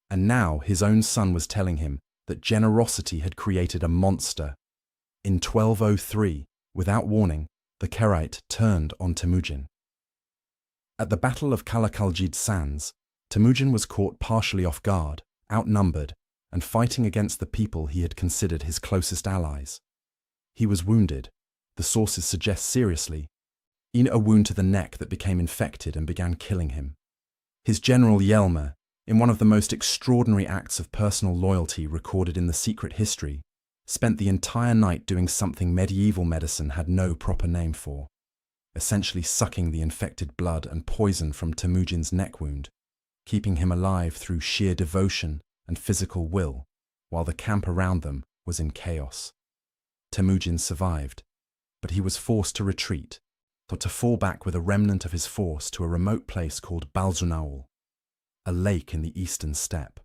And now his own son was telling him that generosity had created a monster. In 1203, without warning, the Kerate turned on Temüjin. At the Battle of Kalakaljid Sands, Temüjin was caught partially off guard, outnumbered, and fighting against the people he had considered his closest allies. He was wounded, the sources suggest seriously, in a wound to the neck that became infected and began killing him. His general Yelmer, in one of the most extraordinary acts of personal loyalty recorded in the secret history, spent the entire night doing something medieval medicine had no proper name for, essentially sucking the infected blood and poison from Temüjin's neck wound, keeping him alive through sheer devotion and physical will, while the camp around them was in chaos. Temüjin survived, but he was forced to retreat, to fall back with a remnant of his force to a remote place called Balzhuna. a lake in the eastern steppe.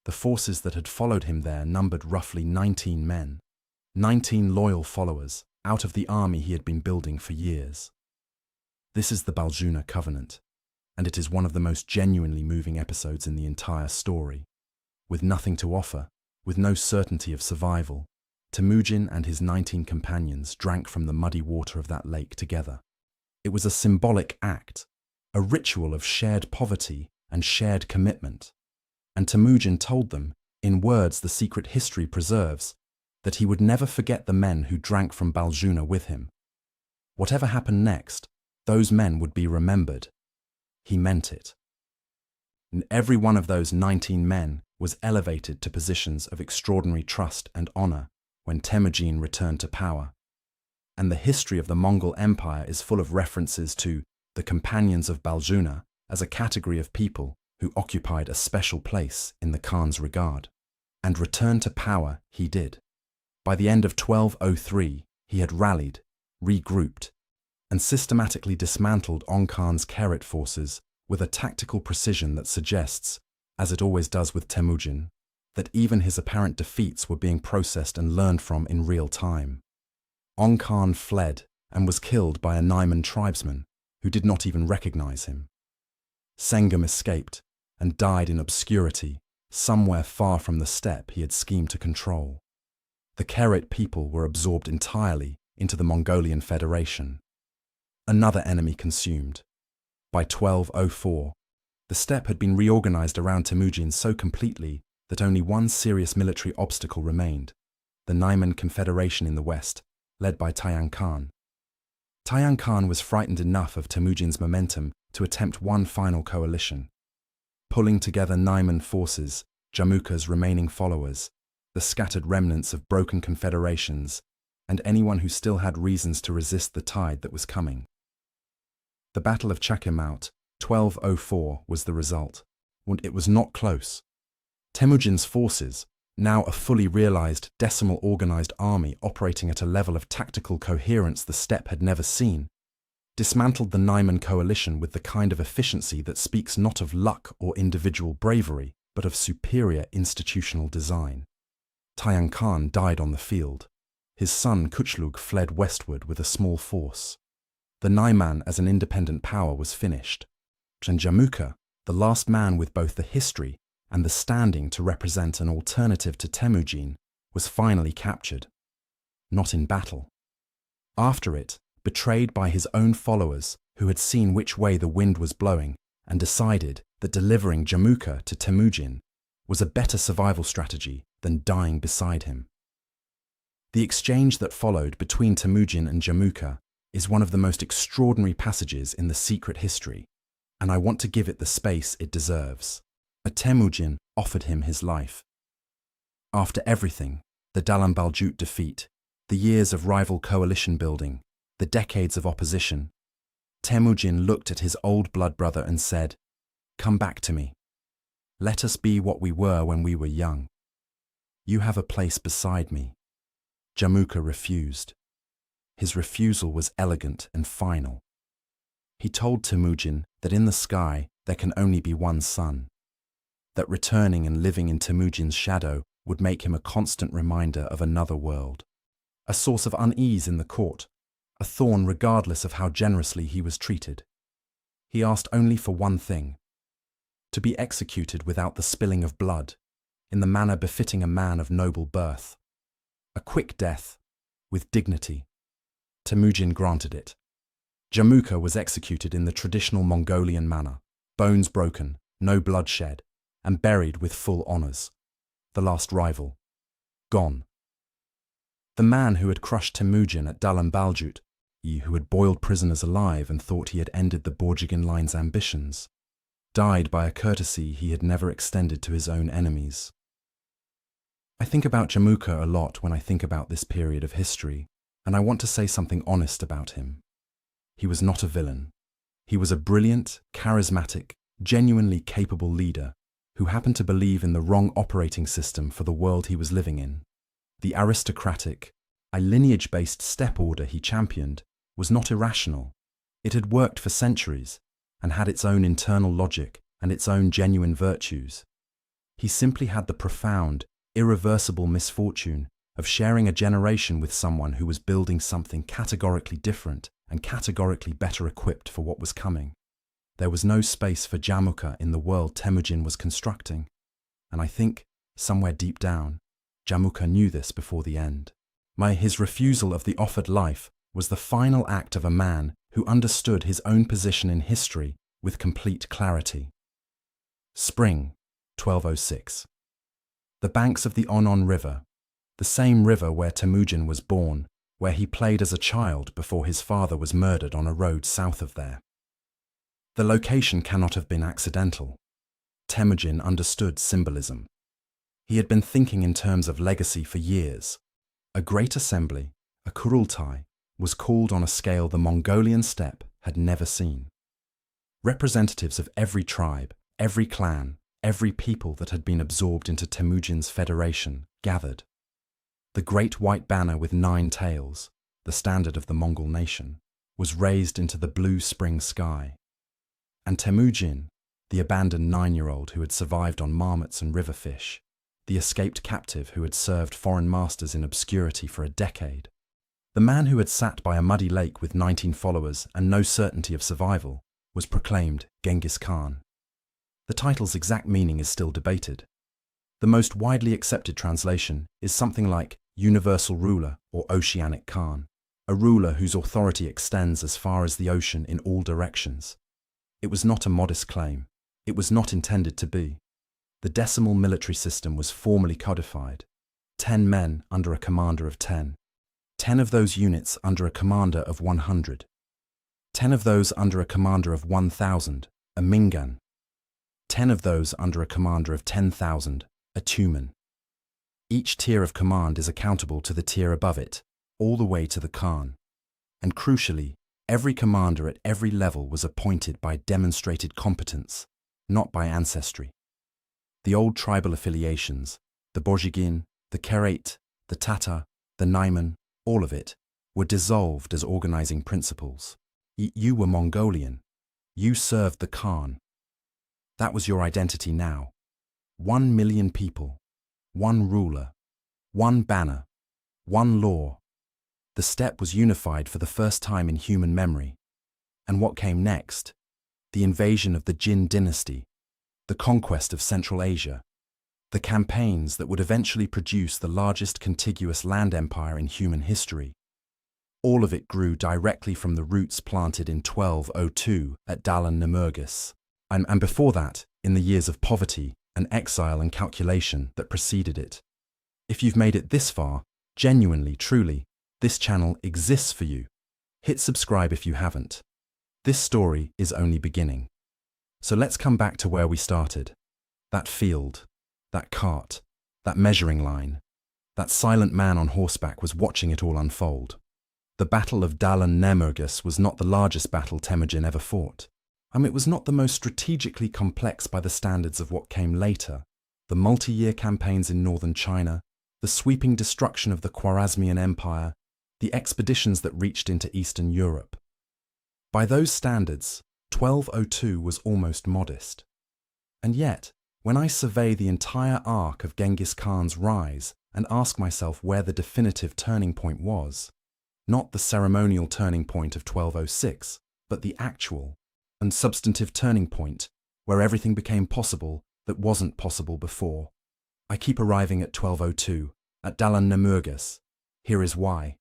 The forces that had followed him there numbered roughly 19 men, 19 loyal followers, out of the army he had been building for years. This is the Balzhuna Covenant, and it is one of the most genuinely moving episodes in the entire story. With nothing to offer, with no certainty of survival, Temüjin and his 19 companions drank from the muddy water of that lake together. It was a symbolic act, a ritual of shared poverty and shared commitment. And Temüjin told them, in words the secret history preserves, that he would never forget the men who drank from Balzhuna with him. Whatever happened next, those men would be remembered. He meant it. And every one of those 19 men was elevated to positions of extraordinary trust and honor when Temüjin returned to power. And the history of the Mongol Empire is full of references to the companions of Balzhuna as a category of people who occupied a special place in the Khan's regard. And return to power he did. By the end of 1203, he had rallied, regrouped, and systematically dismantled Khan's Kerit forces with a tactical precision that suggests, as it always does with Temüjin, that even his apparent defeats were being processed and learned from in real time. Khan fled and was killed by a Naiman tribesman who did not even recognize him. Sengam escaped and died in obscurity somewhere far from the steppe he had schemed to control. The Kerit people were absorbed entirely into the Mongolian Federation. Another enemy consumed. By 1204, the steppe had been reorganized around Temüjin so completely that only one serious military obstacle remained, the Naiman Confederation in the west, led by Tayan Khan. Tayan Khan was frightened enough of Temüjin's momentum to attempt one final coalition. Pulling together Naiman forces, Jamukha's remaining followers, the scattered remnants of broken confederations, and anyone who still had reasons to resist the tide that was coming. The Battle of Chakimaut, 1204, was the result, and it was not close. Temüjin's forces, now a fully realized, decimal organized army operating at a level of tactical coherence the steppe had never seen, dismantled the Naiman coalition with the kind of efficiency that speaks not of luck or individual bravery, but of superior institutional design. Tayan Khan died on the field. His son Kuchlug fled westward with a small force. The Naiman as an independent power was finished, and Jamukha, the last man with both the history and the standing to represent an alternative to Temüjin, was finally captured. Not in battle. After it, betrayed by his own followers who had seen which way the wind was blowing and decided that delivering Jamukha to Temüjin was a better survival strategy than dying beside him. The exchange that followed between Temüjin and Jamukha is one of the most extraordinary passages in the secret history, and I want to give it the space it deserves. Temüjin offered him his life. After everything, the Dalan-Baljuk defeat, the years of rival coalition building, the decades of opposition, Temüjin looked at his old blood brother and said, "Come back to me. Let us be what we were when we were young. You have a place beside me." Jamukha refused. His refusal was elegant and final. He told Temüjin that in the sky there can only be one sun, that returning and living in Temüjin's shadow would make him a constant reminder of another world, a source of unease in the court, a thorn regardless of how generously he was treated. He asked only for one thing: to be executed without the spilling of blood, in the manner befitting a man of noble birth. A quick death, with dignity. Temüjin granted it. Jamukha was executed in the traditional Mongolian manner, bones broken, no bloodshed, and buried with full honors. The last rival, gone. The man who had crushed Temüjin at Dalan-Baljuk, who had boiled prisoners alive and thought he had ended the Borjigin line's ambitions, died by a courtesy he had never extended to his own enemies. I think about Jamukha a lot when I think about this period of history, and I want to say something honest about him. He was not a villain. He was a brilliant, charismatic, genuinely capable leader who happened to believe in the wrong operating system for the world he was living in. The aristocratic, lineage-based steppe order he championed was not irrational. It had worked for centuries and had its own internal logic and its own genuine virtues. He simply had the profound, irreversible misfortune of sharing a generation with someone who was building something categorically different and categorically better equipped for what was coming. There was no space for Jamukha in the world Temüjin was constructing, and I think, somewhere deep down, Jamukha knew this before the end. His refusal of the offered life was the final act of a man who understood his own position in history with complete clarity. Spring, 1206. The banks of the Onon River, the same river where Temüjin was born, where he played as a child before his father was murdered on a road south of there. The location cannot have been accidental. Temüjin understood symbolism. He had been thinking in terms of legacy for years. A great assembly, a kurultai, was called on a scale the Mongolian steppe had never seen. Representatives of every tribe, every clan, every people that had been absorbed into Temüjin's federation gathered. The great white banner with 9 tails, the standard of the Mongol nation, was raised into the blue spring sky. And Temüjin, the abandoned 9-year-old who had survived on marmots and river fish, the escaped captive who had served foreign masters in obscurity for a decade, the man who had sat by a muddy lake with 19 followers and no certainty of survival, was proclaimed Genghis Khan. The title's exact meaning is still debated. The most widely accepted translation is something like universal ruler or oceanic Khan, a ruler whose authority extends as far as the ocean in all directions. It was not a modest claim. It was not intended to be. The decimal military system was formally codified. 10 men under a commander of 10. 10 of those units under a commander of 100. 10 of those under a commander of 1,000, a mingan. 10 of those under a commander of 10,000, a tumen. Each tier of command is accountable to the tier above it, all the way to the Khan. And crucially, every commander at every level was appointed by demonstrated competence, not by ancestry. The old tribal affiliations, the Borjigin, the Kerate, the Tatar, the Naiman, all of it, were dissolved as organizing principles. You were Mongolian. You served the Khan. That was your identity now. 1 million people, 1 ruler, 1 banner, 1 law. The steppe was unified for the first time in human memory. And what came next? The invasion of the Jin dynasty, the conquest of Central Asia, the campaigns that would eventually produce the largest contiguous land empire in human history. All of it grew directly from the roots planted in 1202 at Dalan-Nemürges, and before that, in the years of poverty and exile and calculation that preceded it. If you've made it this far, genuinely, truly, this channel exists for you. Hit subscribe if you haven't. This story is only beginning. So let's come back to where we started. That field, that cart, that measuring line, that silent man on horseback was watching it all unfold. The Battle of Dalan-Nemürges was not the largest battle Temüjin ever fought. It was not the most strategically complex by the standards of what came later, the multi-year campaigns in northern China, the sweeping destruction of the Khwarezmian Empire, the expeditions that reached into Eastern Europe. By those standards, 1202 was almost modest. And yet, when I survey the entire arc of Genghis Khan's rise and ask myself where the definitive turning point was, not the ceremonial turning point of 1206, but the actual and substantive turning point where everything became possible that wasn't possible before, I keep arriving at 1202, at Dalan-Nemürges. Here is why.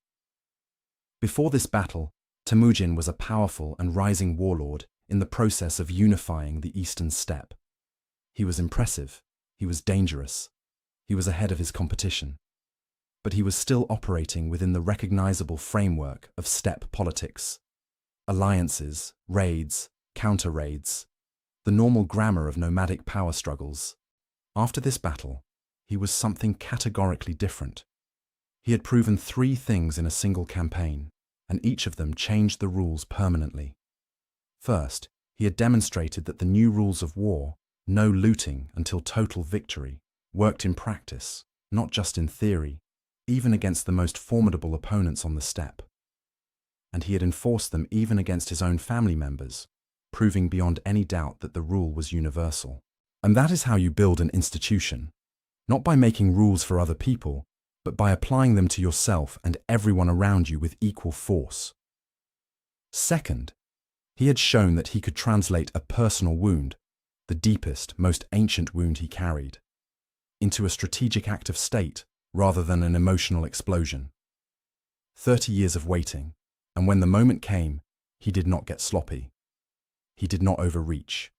Before this battle, Temüjin was a powerful and rising warlord in the process of unifying the eastern steppe. He was impressive, he was dangerous, he was ahead of his competition. But he was still operating within the recognizable framework of steppe politics. Alliances, raids, counter-raids, the normal grammar of nomadic power struggles. After this battle, he was something categorically different. He had proven 3 things in a single campaign, and each of them changed the rules permanently. First, he had demonstrated that the new rules of war, no looting until total victory, worked in practice, not just in theory, even against the most formidable opponents on the steppe. And he had enforced them even against his own family members, proving beyond any doubt that the rule was universal. And that is how you build an institution, not by making rules for other people, but by applying them to yourself and everyone around you with equal force. Second, he had shown that he could translate a personal wound, the deepest, most ancient wound he carried, into a strategic act of state rather than an emotional explosion. 30 years of waiting, and when the moment came, he did not get sloppy. He did not overreach.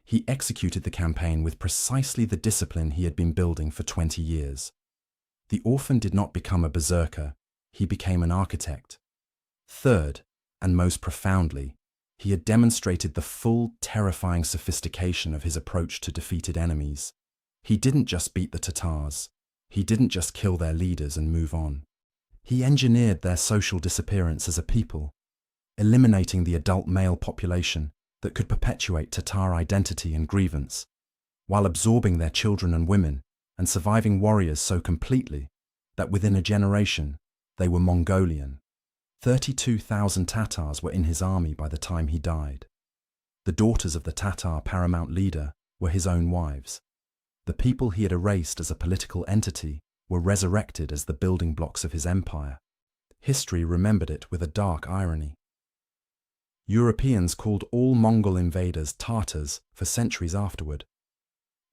He executed the campaign with precisely the discipline he had been building for 20 years. The orphan did not become a berserker, he became an architect. Third, and most profoundly, he had demonstrated the full, terrifying sophistication of his approach to defeated enemies. He didn't just beat the Tatars. He didn't just kill their leaders and move on. He engineered their social disappearance as a people, eliminating the adult male population that could perpetuate Tatar identity and grievance, while absorbing their children and women and surviving warriors so completely that within a generation they were Mongolian. 32,000 Tatars were in his army by the time he died. The daughters of the Tatar paramount leader were his own wives. The people he had erased as a political entity were resurrected as the building blocks of his empire. History remembered it with a dark irony. Europeans called all Mongol invaders Tatars for centuries afterward.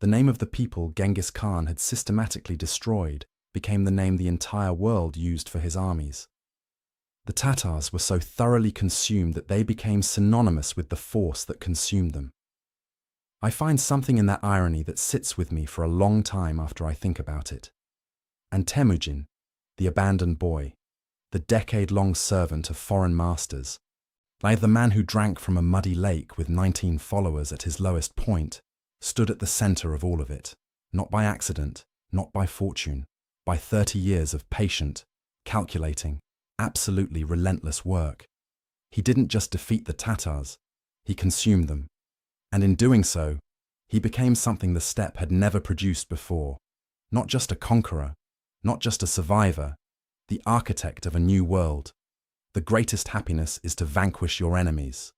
The name of the people Genghis Khan had systematically destroyed became the name the entire world used for his armies. The Tatars were so thoroughly consumed that they became synonymous with the force that consumed them. I find something in that irony that sits with me for a long time after I think about it. And Temüjin, the abandoned boy, the decade-long servant of foreign masters, like the man who drank from a muddy lake with 19 followers at his lowest point, stood at the center of all of it, not by accident, not by fortune, by 30 years of patient, calculating, absolutely relentless work. He didn't just defeat the Tatars, he consumed them. And in doing so, he became something the steppe had never produced before, not just a conqueror, not just a survivor, the architect of a new world. The greatest happiness is to vanquish your enemies.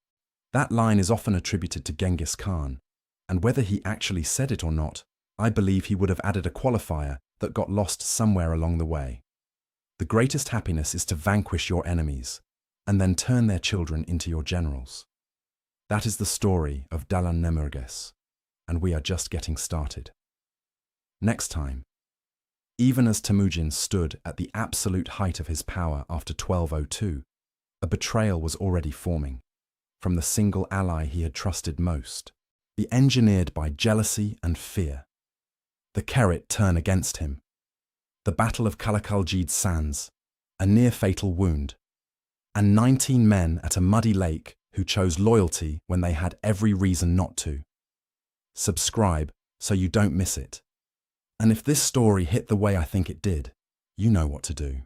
That line is often attributed to Genghis Khan, and whether he actually said it or not, I believe he would have added a qualifier that got lost somewhere along the way. The greatest happiness is to vanquish your enemies, and then turn their children into your generals. That is the story of Dalan-Nemürges, and we are just getting started. Next time, even as Temüjin stood at the absolute height of his power after 1202, a betrayal was already forming, from the single ally he had trusted most, be engineered by jealousy and fear. The Kerit turn against him. The Battle of Kalakaljid Sands, a near-fatal wound, and 19 men at a muddy lake who chose loyalty when they had every reason not to. Subscribe so you don't miss it. And if this story hit the way I think it did, you know what to do.